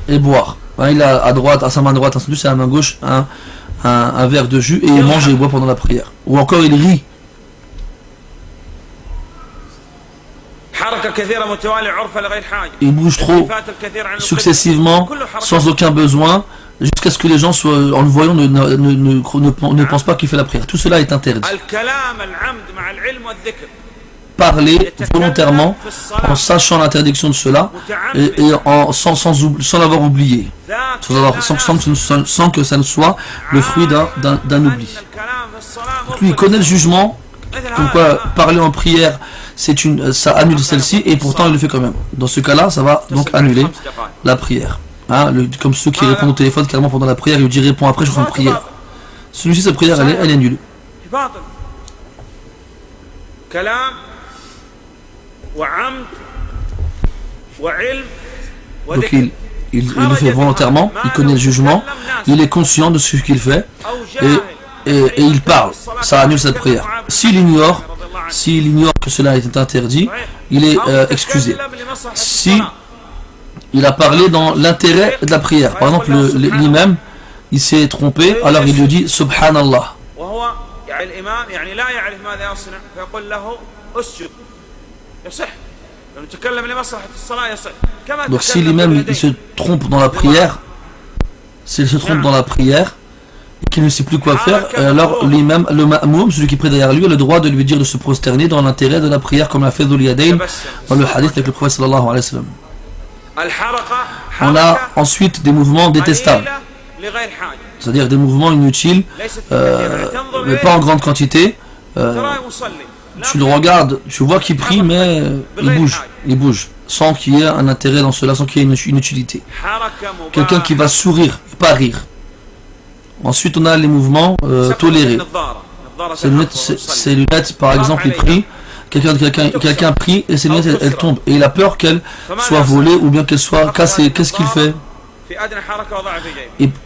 Et boire. Il a à droite, à sa main droite, c'est à la main gauche, un verre de jus et il mange et boit pendant la prière. Ou encore il rit. Il bouge trop successivement, sans aucun besoin, jusqu'à ce que les gens soient, en le voyant, ne pensent pas qu'il fait la prière. Tout cela est interdit. Parler volontairement, en sachant l'interdiction de cela, et sans l'avoir oublié, sans que ça ne soit le fruit d'un oubli. Donc lui, il connaît le jugement, comme quoi parler en prière, ça annule celle-ci, et pourtant il le fait quand même. Dans ce cas-là, ça va donc annuler la prière. Comme ceux qui répondent au téléphone carrément pendant la prière, il dit réponds après, je fais une prière. Celui-ci, sa prière, elle est nulle. Donc il le fait volontairement, il connaît le jugement, il est conscient de ce qu'il fait, et il parle. Ça annule cette prière. S'il ignore que cela est interdit, il est excusé. Si il a parlé dans l'intérêt de la prière. Par exemple, l'imam, il s'est trompé, alors il lui dit Subhanallah. Donc si l'imam il se trompe dans la prière, s'il se trompe dans la prière, qu'il ne sait plus quoi faire, alors l'imam, le ma'moum, celui qui prie derrière lui, a le droit de lui dire de se prosterner dans l'intérêt de la prière, comme l'a fait Dhul Yadayn dans le hadith avec le prophète sallallahu alayhi wa sallam. On a ensuite des mouvements détestables, c'est-à-dire des mouvements inutiles, mais pas en grande quantité. Tu le regardes, tu vois qu'il prie, mais il bouge, sans qu'il y ait un intérêt dans cela, sans qu'il y ait une utilité. Quelqu'un qui va sourire, pas rire. Ensuite, on a les mouvements tolérés. Ces lunettes, par exemple, il prie. Quelqu'un prie et ses lunettes elles tombent et il a peur qu'elles soient volées ou bien qu'elles soient cassées. Qu'est-ce qu'il fait?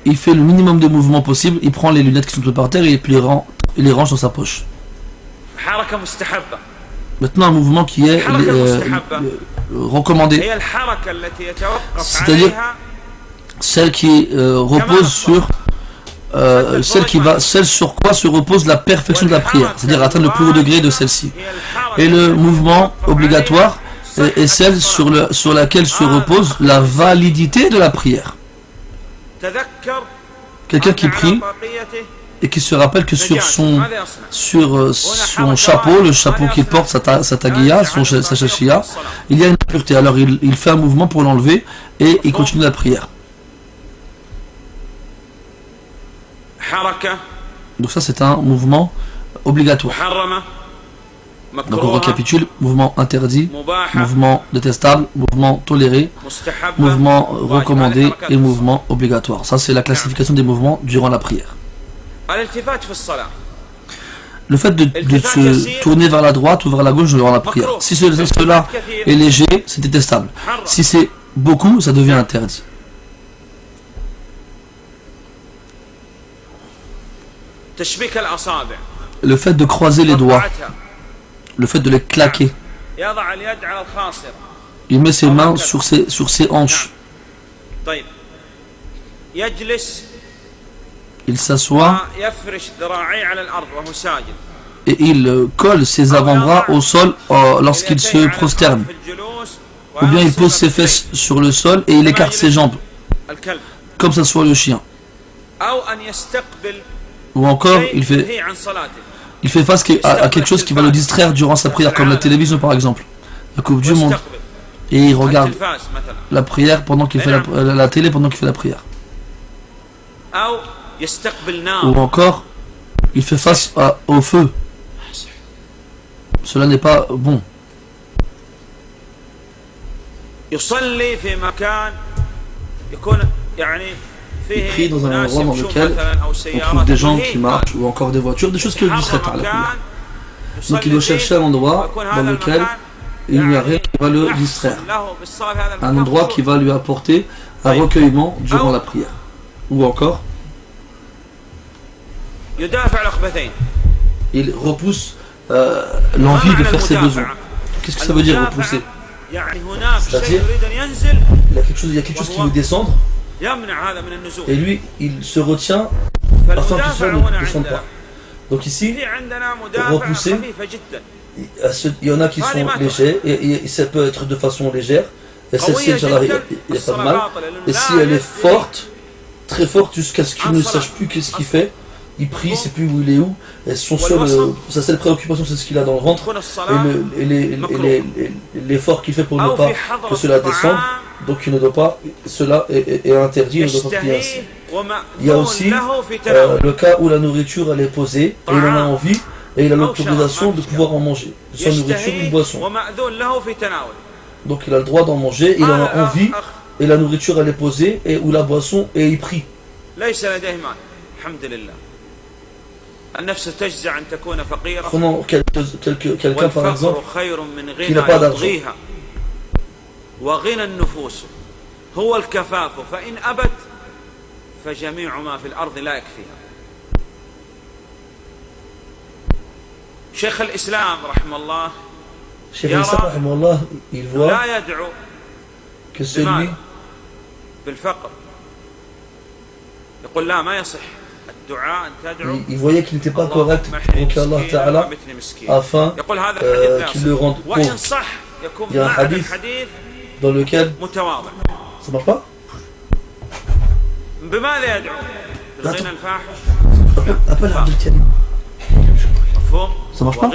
Il fait le minimum de mouvements possible, il prend les lunettes qui sont par terre et il les range dans sa poche. Maintenant, un mouvement qui est recommandé, c'est-à-dire celle qui repose sur celle sur quoi se repose la perfection de la prière, c'est-à-dire atteindre le plus haut degré de celle-ci. Et le mouvement obligatoire est celle sur laquelle se repose la validité de la prière. Quelqu'un qui prie et qui se rappelle que sur son chapeau, le chapeau qu'il porte, sa taguilla, sa shashia, il y a une impureté. Alors il fait un mouvement pour l'enlever et il continue la prière. Donc ça c'est un mouvement obligatoire. Donc on récapitule: mouvement interdit, mouvement détestable, mouvement toléré, mouvement recommandé et mouvement obligatoire. Ça c'est la classification des mouvements durant la prière. Le fait de se tourner vers la droite ou vers la gauche durant la prière, si cela est léger, c'est détestable. Si c'est beaucoup, ça devient interdit. Le fait de croiser les doigts, le fait de les claquer, il met ses mains sur ses hanches, il s'assoit et il colle ses avant-bras au sol lorsqu'il se prosterne, ou bien il pose ses fesses sur le sol et il écarte ses jambes comme ça soit le chien, ou encore il fait face à quelque chose qui va le distraire durant sa prière, comme la télévision par exemple, la Coupe du Monde, et il regarde la prière pendant qu'il fait la télé pendant qu'il fait la prière, ou encore il fait face au feu. Cela n'est pas bon. Il prie dans un endroit dans lequel on trouve des gens qui marchent ou encore des voitures, des choses qui le distraient à la prière. Donc il doit chercher un endroit dans lequel il n'y a rien qui va le distraire, un endroit qui va lui apporter un recueillement durant la prière, ou encore il repousse l'envie de faire ses besoins. Qu'est-ce que ça veut dire repousser? C'est-à-dire il y a quelque chose qui veut descendre et lui il se retient afin que cela ne descende pas. Donc ici, repousser, il y en a qui sont légers et ça peut être de façon légère, et celle-ci il n'y a pas de mal, et si elle est forte, très forte, jusqu'à ce qu'il ne sache plus qu'est-ce qu'il fait, il prie, il ne sait plus où il est où, et sa seule préoccupation c'est ce qu'il a dans le ventre, et l'effort qu'il fait pour ne pas que cela descende, donc il ne doit pas, cela est interdit, il ne doit pas prier ainsi. Il y a aussi le cas où la nourriture elle est posée, et il en a envie, et il a l'autorisation de pouvoir en manger, soit nourriture ou une boisson. Donc il a le droit d'en manger, il en a envie, et la nourriture elle est posée, ou la boisson, et il prie. Prenons quelqu'un par exemple qui n'a pas d'argent. Cheikh al-Islam rahimahullah, il voit que celui il voyait qu'il n'était pas correct pour qu'Allah Ta'ala afin qu'il le rende pauvre. Il y a un hadith dans lequel ça marche pas. Appelle Abdel Karim. Ça marche pas.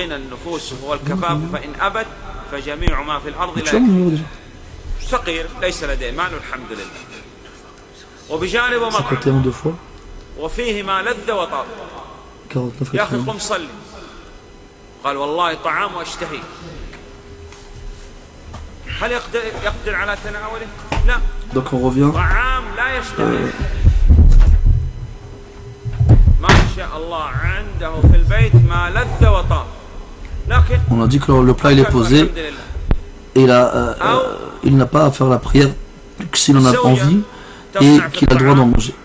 C'est côté en deux fois. وفيهما لذة وطاب. يا أخي قم صلي. قال والله طعام واشتهي. هل يقدر على تناوله؟ لا. Donc on revient. طعام لا يشتهي. ما شاء الله عنده في البيت ما لذة وطاب. لكن on a dit que le plat il est posé et il n'a pas à faire la prière que s'il en a envie et qu'il a le droit d'en manger.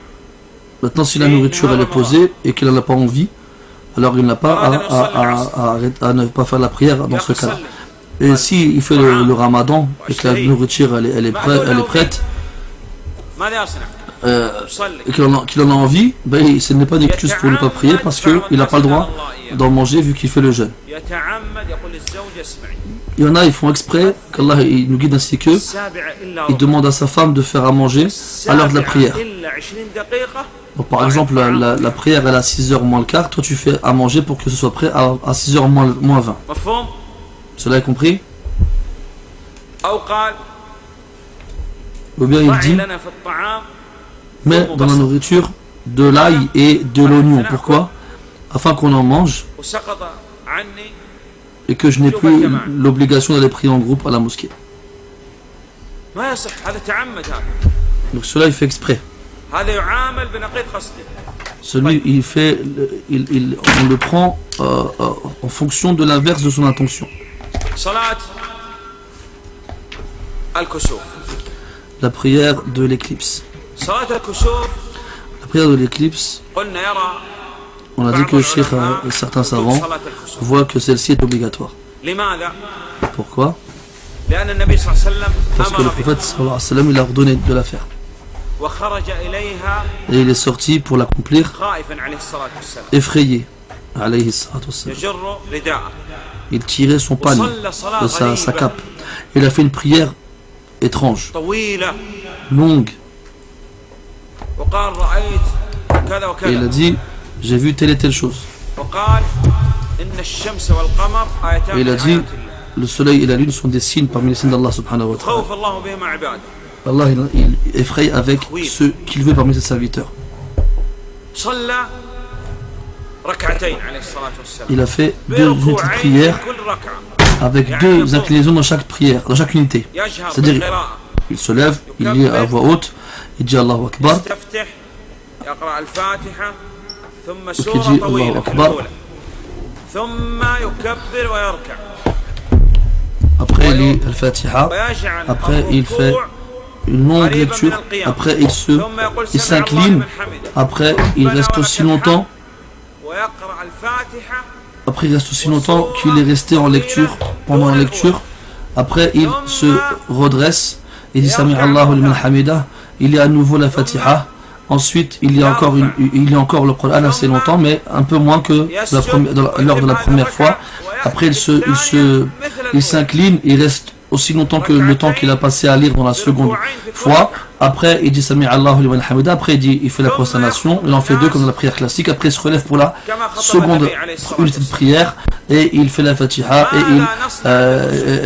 Maintenant, si la nourriture elle est posée et qu'il n'en a pas envie, alors il n'a pas à ne pas faire la prière dans ce cas-là. Et s'il fait le ramadan et que la nourriture elle est prête, et qu'il en a envie, ben, ce n'est pas une excuse pour ne pas prier parce qu'il n'a pas le droit d'en manger vu qu'il fait le jeûne. Il y en a, ils font exprès, qu'Allah il nous guide ainsi qu'eux, ils demandent à sa femme de faire à manger à l'heure de la prière. Donc, par exemple, la prière elle est à 6h moins le quart, toi tu fais à manger pour que ce soit prêt à 6h moins 20. Cela est compris? Ou bien il dit, mais dans la nourriture de l'ail et de l'oignon. Pourquoi? Afin qu'on en mange et que je n'ai plus l'obligation d'aller prier en groupe à la mosquée. Donc cela il fait exprès. Celui il fait, on le prend en fonction de l'inverse de son intention. La prière de l'éclipse. La prière de l'éclipse, on a dit que chez certains savants voient que celle-ci est obligatoire. Pourquoi? Parce que le prophète sallallahu alayhi wa sallam il a ordonné de la faire. Et il est sorti pour l'accomplir effrayé. Alayhi salatu wassalam. Il tirait son panier de sa cape. Il a fait une prière étrange, longue. Et il a dit, j'ai vu telle et telle chose. Et il a dit, le soleil et la lune sont des signes parmi les signes d'Allah subhanahu wa ta'ala. Allah il effraie avec ceux qu'il veut parmi ses serviteurs. Il a fait 2 unités de prière avec 2 inclinaisons dans chaque prière, dans chaque unité. C'est-à-dire, il se lève, il lit à voix haute, il dit Allahu Akbar. Donc il dit Allahu Akbar. Après il lit Al-Fatiha. Après il fait une longue lecture. Après il s'incline. Après il reste aussi longtemps. Après il reste aussi longtemps qu'il est resté en lecture, pendant la lecture. Après il se redresse et dit Sami Allahu liman hamida. Il y a à nouveau la Fatiha. Ensuite il y a encore le Coran assez longtemps, mais un peu moins que lors de la première fois. Après il s'incline, il reste aussi longtemps que le temps qu'il a passé à lire dans la seconde fois. Après il dit Sami Allahu liman hamida. Après il fait la prosternation, il en fait 2 comme dans la prière classique. Après il se relève pour la seconde unité de prière et il fait la Fatiha et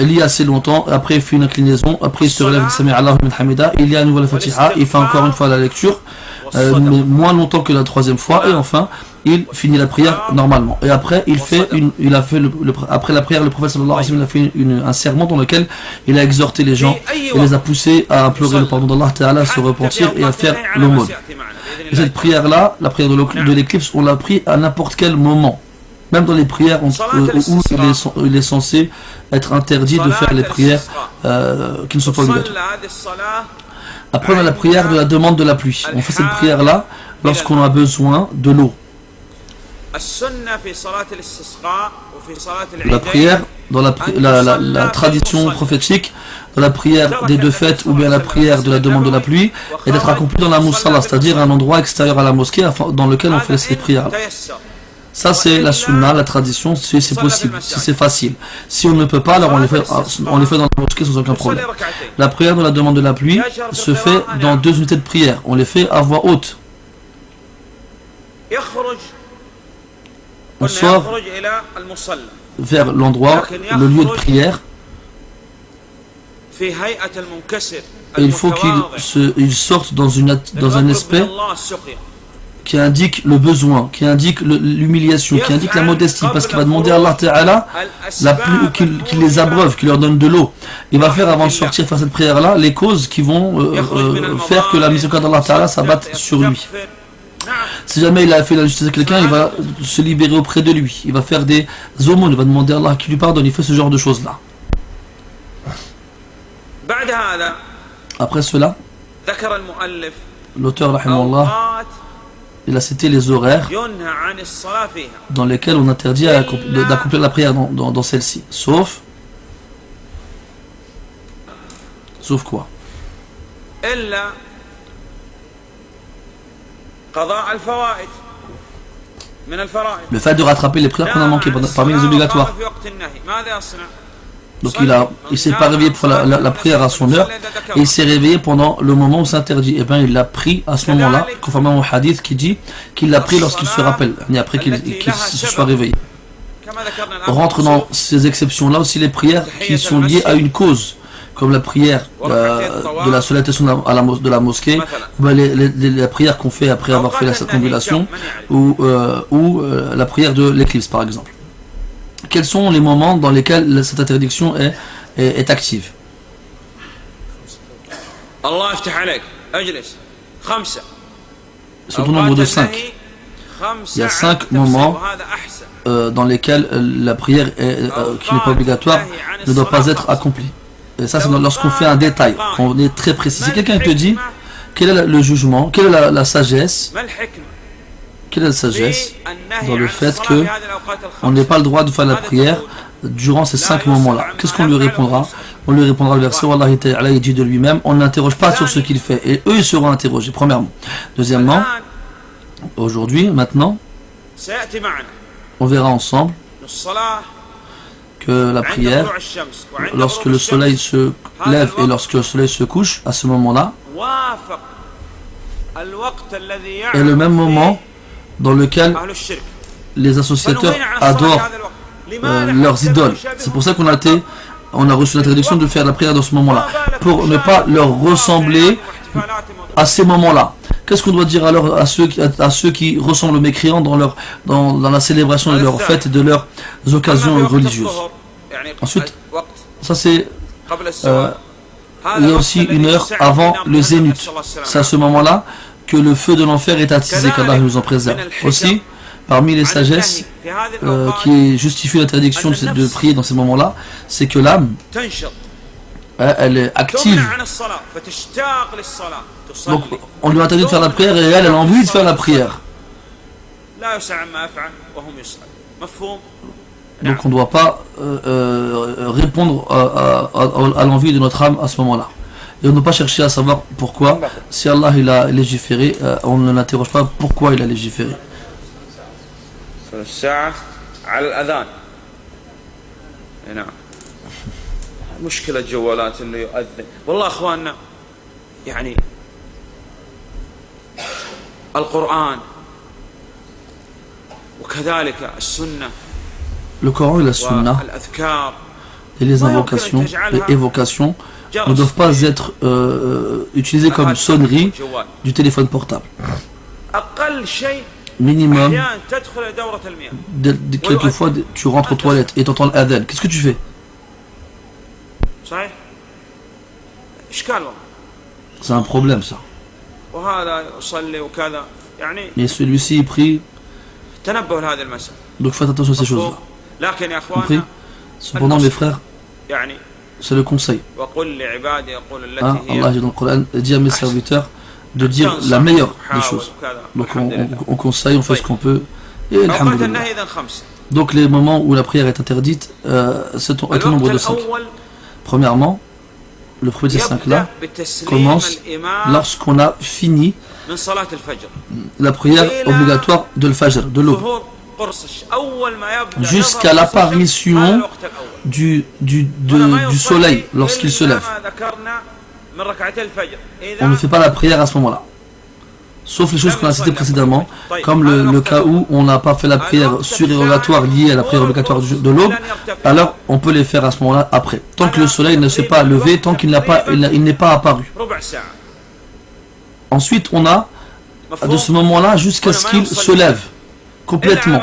il lit assez longtemps. Après il fait une inclinaison, après il se relève, il dit Sami Allahu liman hamida, il lit à nouveau la Fatiha, il fait encore une fois la lecture, moins longtemps que la 3e fois, et enfin il finit la prière normalement. Et après après la prière, le prophète sallallahu alayhi wa sallam a fait un sermon dans lequel il a exhorté les gens et les a poussés à implorer le pardon d'Allah Ta'ala, à se repentir et à faire l'aumône. Et cette prière là, la prière de l'éclipse, on l'a pris à n'importe quel moment. Même dans les prières où il est censé être interdit de faire les prières qui ne sont pas obligatoires. Après on a la prière de la demande de la pluie. On fait cette prière là lorsqu'on a besoin de l'eau. La prière, dans la tradition prophétique, dans la prière des 2 fêtes ou bien la prière de la demande de la pluie, est d'être accomplie dans la musalla, c'est-à-dire un endroit extérieur à la mosquée dans lequel on fait cette prière. Ça c'est la sunna, la tradition, si c'est possible, si c'est facile. Si on ne peut pas, alors on les fait dans la mosquée sans aucun problème. La prière de la demande de la pluie se fait dans 2 unités de prière. On les fait à voix haute. On sort vers l'endroit, le lieu de prière, et il faut qu'il sorte dans un aspect qui indique le besoin, qui indique l'humiliation, qui indique la modestie, parce qu'il va demander à Allah Ta'ala qu'il les abreuve, qu'il leur donne de l'eau. Il va faire, avant de sortir faire cette prière-là, les causes qui vont faire que la miséricorde d'Allah Ta'ala s'abatte sur lui. Si jamais il a fait la justice à quelqu'un, il va se libérer auprès de lui. Il va faire des aumônes, il va demander à Allah qui lui pardonne. Il fait ce genre de choses-là. Après cela, l'auteur, rahimahullah, il a cité les horaires dans lesquels on interdit d'accomplir la prière dans celle-ci. Sauf quoi? Le fait de rattraper les prières qu'on a manquées parmi les obligatoires. Donc il s'est pas réveillé pour la prière à son heure et il s'est réveillé pendant le moment où c'est interdit. Et bien il l'a pris à ce moment-là, conformément au hadith qui dit qu'il l'a pris lorsqu'il se rappelle, et après qu'il se soit réveillé. Rentre dans ces exceptions-là aussi les prières qui sont liées à une cause, comme la prière de la salutation de la mosquée, ou la prière qu'on fait après avoir fait la circonambulation, ou la prière de l'éclipse par exemple. Quels sont les moments dans lesquels cette interdiction est active? C'est au nombre de 5. Il y a 5 moments dans lesquels la prière qui n'est pas obligatoire ne doit pas être accomplie. Et ça, c'est lorsqu'on fait un détail, quand on est très précis. Si quelqu'un te dit quel est le jugement, quelle est la sagesse, quelle est la sagesse dans le fait que on n'ait pas le droit de faire la prière durant ces 5 moments-là? Qu'est-ce qu'on lui répondra? On lui répondra le verset Wallahi ta'ala, il dit de lui-même, on n'interroge pas sur ce qu'il fait, et eux ils seront interrogés, premièrement. Deuxièmement, aujourd'hui, maintenant, on verra ensemble que la prière, lorsque le soleil se lève et lorsque le soleil se couche, à ce moment-là, est le même moment dans lequel les associateurs adorent leurs idoles. C'est pour ça qu'on a reçu l'interdiction de faire la prière dans ce moment-là, pour ne pas leur ressembler à ces moments-là. Qu'est-ce qu'on doit dire alors à ceux qui ressemblent aux mécréants dans la célébration de leurs fêtes et de leurs occasions religieuses? Ensuite, ça c'est il y a aussi une heure avant le zénith. C'est à ce moment-là que le feu de l'enfer est attisé, qu'Allah nous en préserve. Aussi, parmi les sagesses qui justifient l'interdiction de prier dans ces moments-là, c'est que l'âme, elle est active. Donc, on lui a interdit de faire la prière et elle a envie de faire la prière. Donc, on ne doit pas répondre à l'envie de notre âme à ce moment-là. Et on ne doit pas chercher à savoir pourquoi. Si Allah il a légiféré, on ne l'interroge pas pourquoi il a légiféré. مشكلة جوالات اللي يؤذن والله أخواننا يعني القرآن وكذلك السنة. Le Coran et la Sunna et les invocations, les évocations ne doivent pas être utilisées comme sonnerie du téléphone portable. Minimum, quelquefois tu rentres aux toilettes et tu entends l'adhan. Qu'est-ce que tu fais? C'est un problème ça. Et celui-ci il prie. Donc faites attention à ces choses-là. Compris? Cependant mes frères, c'est le conseil. Allah dit dans le Coran, dit à mes serviteurs de dire la meilleure des choses. Donc on conseille, on fait ce qu'on peut. Et alhamdulillah. Donc les moments où la prière est interdite, c'est au nombre de 5. Premièrement, le premier de ces 5-là commence lorsqu'on a fini la prière obligatoire de l'Fajr, de l'aube, jusqu'à l'apparition du soleil lorsqu'il se lève. On ne fait pas la prière à ce moment-là, sauf les choses qu'on a citées précédemment, comme le cas où on n'a pas fait la prière surérogatoire liée à la prière obligatoire de l'aube, alors on peut les faire à ce moment-là après, tant que le soleil ne s'est pas levé, tant qu'il n'est pas apparu. Ensuite on a de ce moment-là jusqu'à ce qu'il se lève complètement.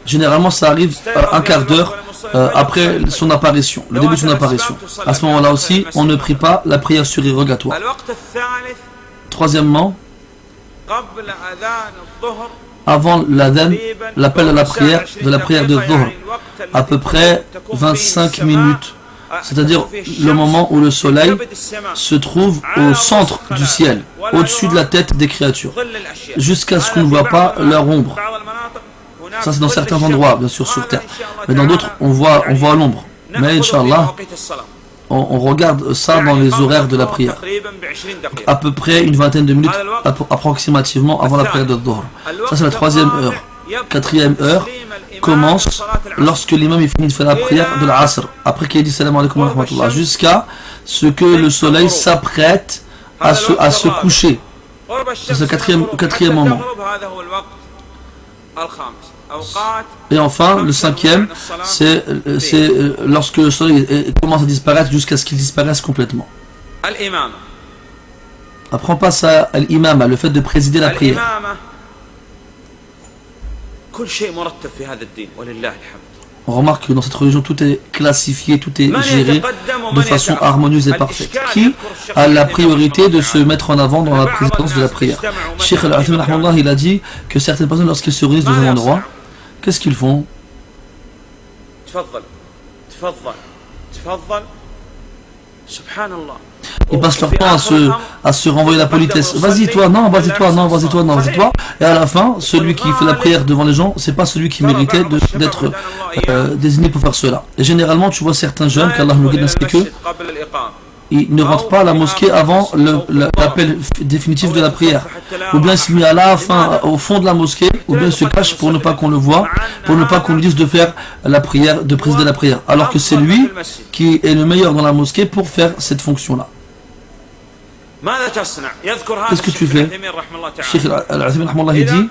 Généralement ça arrive un quart d'heure après son apparition, le début de son apparition. À ce moment-là aussi on ne prie pas la prière surérogatoire. Troisièmement, avant l'adhan, l'appel à la prière de Dhuhr, à peu près 25 minutes c'est-à-dire le moment où le soleil se trouve au centre du ciel, au-dessus de la tête des créatures, jusqu'à ce qu'on ne voit pas leur ombre. Ça c'est dans certains endroits, bien sûr, sur terre. Mais dans d'autres, on voit l'ombre. Mais Inch'Allah, on regarde ça dans les horaires de la prière. À peu près une vingtaine de minutes, approximativement, avant la prière de Dhuhr. Ça c'est la 3e heure. 4e heure commence lorsque l'imam finit de faire la prière de l'Asr, après qu'il ait dit salam alaikum wa rahmatullah, jusqu'à ce que le soleil s'apprête à se coucher. C'est le quatrième moment. Et enfin, le 5e, c'est lorsque le soleil commence à disparaître jusqu'à ce qu'il disparaisse complètement. Après on passe à l'imam, le fait de présider la prière. On remarque que dans cette religion tout est classifié, tout est géré de façon harmonieuse et parfaite. Qui a la priorité de se mettre en avant dans la présidence de la prière? Cheikh Al-Uthaymin rahimahullah, il a dit que certaines personnes, lorsqu'ils se réunissent dans un endroit, qu'est-ce qu'ils font? Ils passent leur temps à se renvoyer la politesse. Vas-y toi, non, vas-y toi, non, vas-y toi, non, vas-y toi. Et à la fin, celui qui fait la prière devant les gens, c'est pas celui qui méritait d'être désigné pour faire cela. Et généralement, tu vois certains jeunes, qu'Allah nous guide, c'est que ils ne rentrent pas à la mosquée avant l'appel définitif de la prière. Ou bien il se met à la fin, au fond de la mosquée, ou bien il se cache pour ne pas qu'on le voie, pour ne pas qu'on lui dise de faire la prière, de présider la prière. Alors que c'est lui qui est le meilleur dans la mosquée pour faire cette fonction-là. Qu'est-ce que tu fais? Cheikh Al-Uthaymin rahimahullah, il dit,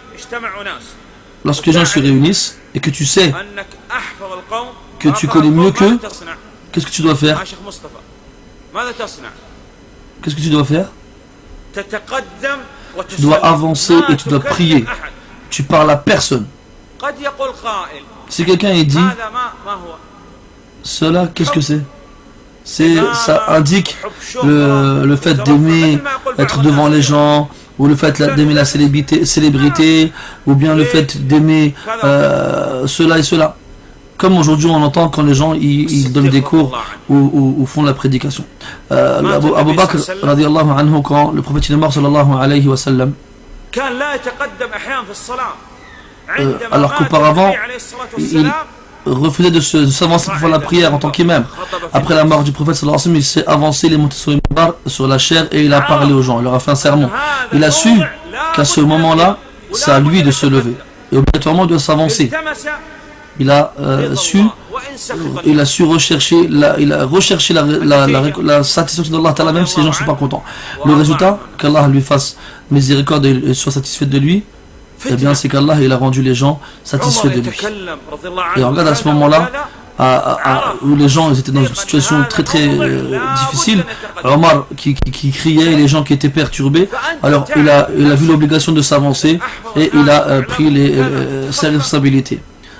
lorsque les gens se réunissent et que tu sais que tu connais mieux qu'eux, qu'est-ce que tu dois faire? Qu'est-ce que tu dois faire? Tu dois avancer et tu dois prier. Tu parles à personne. Si quelqu'un est dit, cela, qu'est-ce que c'est? Ça indique le fait d'aimer être devant les gens, ou le fait d'aimer la célébrité, ou bien le fait d'aimer cela et cela. Comme aujourd'hui on entend quand les gens ils donnent des cours ou font la prédication. Abu Bakr radiyallahu anhu, quand le prophète est mort sallallahu alayhi wa sallam, alors qu'auparavant il refusait de s'avancer pour faire la prière en tant qu'imam. Après la mort du prophète sallallahu alayhi wa sallam, il s'est avancé, il est monté sur le minbar, sur la chair, et il a parlé aux gens, il leur a fait un sermon. Il a su qu'à ce moment-là, c'est à lui de se lever, et obligatoirement il doit s'avancer. Il a su rechercher la satisfaction d'Allah Ta'ala, même si les gens ne sont pas contents. Le résultat, qu'Allah lui fasse miséricorde et soit satisfait de lui, eh bien c'est qu'Allah il a rendu les gens satisfaits de lui. Et regarde à ce moment-là, où les gens étaient dans une situation très très difficile, Omar qui criait, et les gens qui étaient perturbés, alors il a vu l'obligation de s'avancer et il a pris ses responsabilités.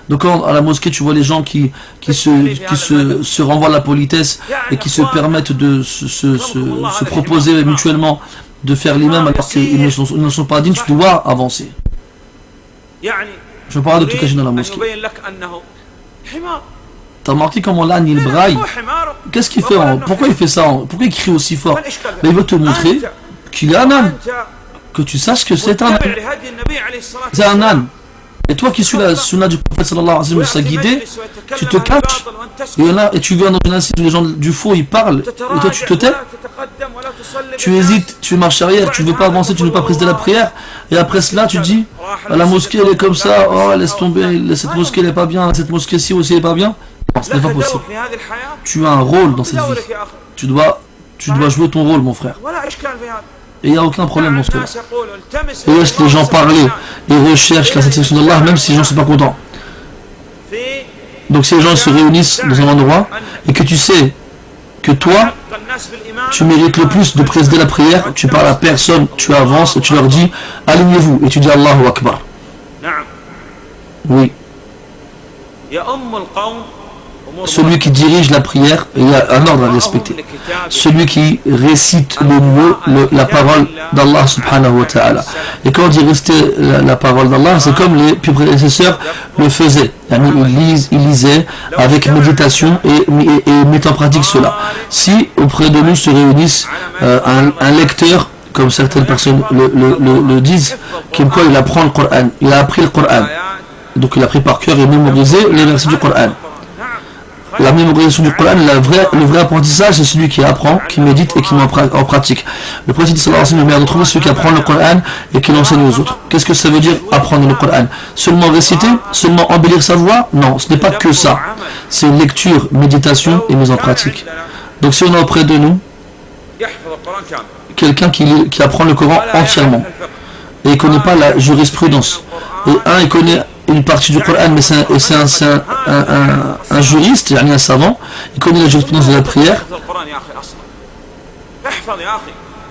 Donc à la mosquée, tu vois les gens qui se renvoient la politesse et qui se permettent de se proposer mutuellement de faire l'imam alors qu'ils ne sont pas dignes, tu dois avancer. Je parle de tout cacher dans la mosquée. T'as remarqué comment l'âne il braille? Qu'est-ce qu'il fait? Pourquoi il fait ça? Pourquoi il crie aussi fort? Mais il veut te montrer qu'il est un âne. Que tu saches que c'est un âne. C'est un âne. Et toi qui suis la sunna du prophète sallallahu alayhi wa sallam, sa guidée, tu te caches, et tu viens dans une assise où les gens du faux ils parlent, et toi tu te tais, tu hésites, tu marches arrière, tu ne veux pas avancer, tu ne veux pas présider la prière, et après cela tu dis, la mosquée elle est comme ça, oh laisse tomber, cette mosquée elle est pas bien, cette mosquée-ci aussi elle est pas bien. Non, ce n'est pas possible. Tu as un rôle dans cette vie, tu dois jouer ton rôle mon frère. Et il n'y a aucun problème dans cela. Et laisse les gens parler et recherchent la satisfaction d'Allah, même si les gens ne sont pas contents. Donc si les gens se réunissent dans un endroit et que tu sais que toi, tu mérites le plus de présider la prière, tu parles à personne, tu avances et tu leur dis alignez-vous et tu dis Allahu Akbar. Oui. celui qui dirige la prière, il y a un ordre à respecter. Celui qui récite le mot, la parole d'Allah subhanahu wa ta'ala. Et quand on dit réciter la parole d'Allah, c'est comme les prédécesseurs le faisaient. Ils lisaient avec méditation et mettent en pratique cela. Si auprès de nous se réunissent un lecteur, comme certaines personnes le disent, comme quoi il apprend le Coran, il a appris le Coran. Donc il a pris par cœur et mémorisé les versets du Coran. La mémorisation du Coran, le vrai apprentissage, c'est celui qui apprend, qui médite et qui met en pratique. Le prophète sallallahu alayhi wa sallam, le meilleur d'entre nous, c'est celui qui apprend le Coran et qui l'enseigne aux autres. Qu'est-ce que ça veut dire apprendre le Coran? Seulement réciter? Seulement embellir sa voix? Non, ce n'est pas que ça. C'est lecture, méditation et mise en pratique. Donc si on a auprès de nous quelqu'un qui apprend le Coran entièrement et il ne connaît pas la jurisprudence, et il connaît une partie du Coran, mais c'est un juriste, un savant, il connaît la jurisprudence de la prière,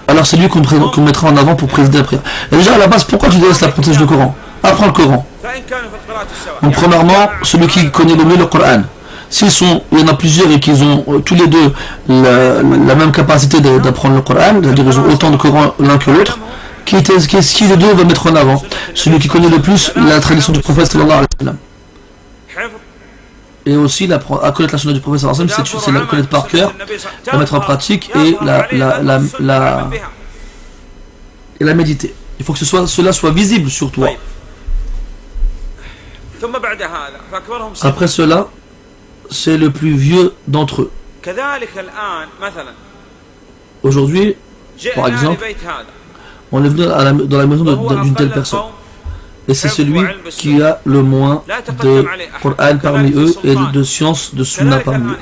alors c'est lui qu'on mettra en avant pour présider la prière. Et déjà à la base, pourquoi tu délaisses l'apprentissage du Coran? Apprends le Coran. Donc premièrement, celui qui connaît le mieux le Coran. Il y en a plusieurs et qu'ils ont tous les deux la même capacité d'apprendre le Coran, c'est-à-dire ils ont autant de Coran l'un que l'autre, qui les deux va mettre en avant? Celui qui connaît le plus la tradition du prophète sallallahu alayhi wa sallam. Et aussi à connaître la sunna du prophète sallallahu alayhi wa sallam, c'est la connaître par cœur, la mettre en pratique et la méditer. Il faut que cela soit visible sur toi. Après cela, c'est le plus vieux d'entre eux. Aujourd'hui, par exemple, on est venu dans la maison d'une telle personne. Et c'est celui qui a le moins de Coran parmi eux et de sciences de Sunna parmi eux.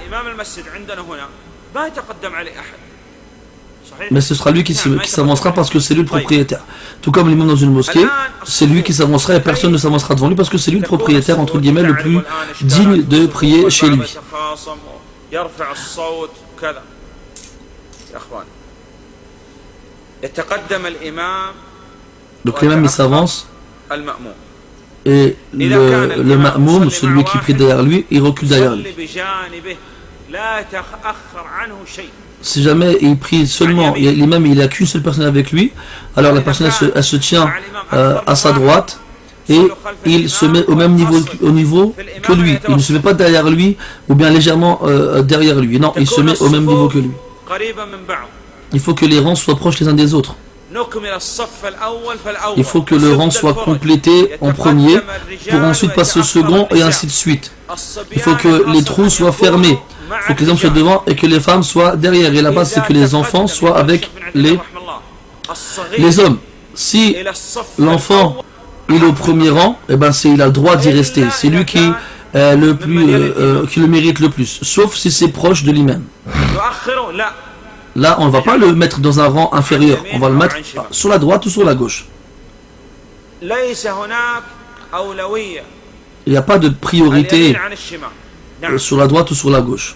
Mais ce sera lui qui s'avancera parce que c'est lui le propriétaire. Tout comme l'imam dans une mosquée, c'est lui qui s'avancera et personne ne s'avancera devant lui parce que c'est lui le propriétaire, entre guillemets, le plus digne de prier chez lui. Donc l'imam il s'avance et le ma'moum, celui qui prie derrière lui, il recule derrière lui. Si jamais il prie seulement, l'imam il n'a qu'une seule personne avec lui, alors la personne elle se tient à sa droite et il se met au même niveau que lui. Il ne se met pas derrière lui ou bien légèrement derrière lui. Non, il se met au même niveau que lui. Il faut que les rangs soient proches les uns des autres. Il faut que le rang soit complété en premier pour ensuite passer au second et ainsi de suite. Il faut que les trous soient fermés. Il faut que les hommes soient devant et que les femmes soient derrière. Et la base, c'est que les enfants soient avec les hommes. Si l'enfant il est au premier rang, eh ben il a le droit d'y rester. C'est lui qui le mérite le plus. Sauf si c'est proche de lui-même. Là, on ne va pas le mettre dans un rang inférieur. On va le mettre sur la droite ou sur la gauche. Il n'y a pas de priorité sur la droite ou sur la gauche.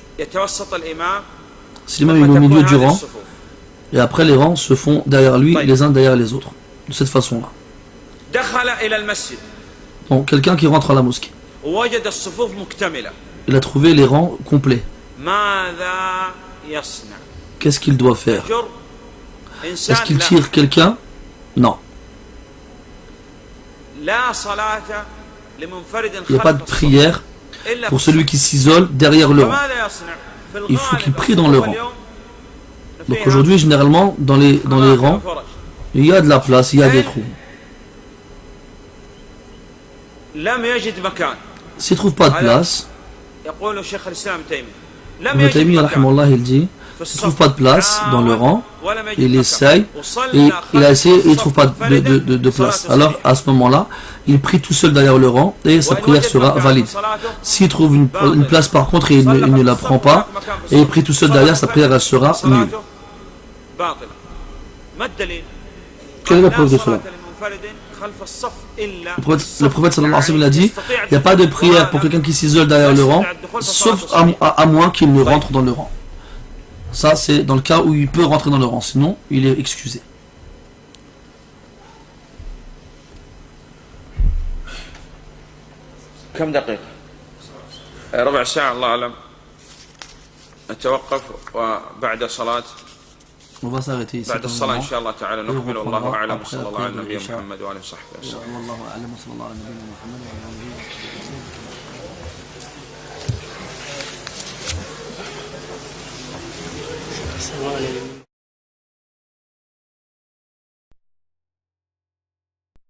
Si l'imam est au milieu du rang, et après les rangs se font derrière lui, les uns derrière les autres. De cette façon-là. Donc, quelqu'un qui rentre à la mosquée. Il a trouvé les rangs complets. Qu'est-ce qu'il doit faire? Est-ce qu'il tire quelqu'un? Non. Il n'y a pas de prière pour celui qui s'isole derrière le rang. Il faut qu'il prie dans le rang. Donc aujourd'hui, généralement, dans les rangs, il y a de la place, il y a des trous. S'il ne trouve pas de place, Ibn Taymiyyah, rahimahullah, il dit, s'il ne trouve pas de place dans le rang, il essaye, et il a essayé et il ne trouve pas de place. Alors à ce moment-là, il prie tout seul derrière le rang et sa prière sera valide. S'il trouve une place par contre et il ne la prend pas, et il prie tout seul derrière, sa prière elle sera nulle. Quelle est la preuve de cela? Le prophète sallallahu alayhi wa sallam a dit, il n'y a pas de prière pour quelqu'un qui s'isole derrière le rang, sauf à moins qu'il ne rentre dans le rang. Ça, c'est dans le cas où il peut rentrer dans le rang, sinon il est excusé. كم دقيقة؟ ربع ساعة الله أعلم. نتوقف وبعد صلاة On va s'arrêter ici. بعد الصلاة إن شاء الله تعالى نكمل. والله أعلم après صلى الله على النبي العشاء. محمد وآله وصحبه وسلم. والله أعلم صلى الله على نبينا محمد وعلى آله وصحبه وسلم. السلام عليكم.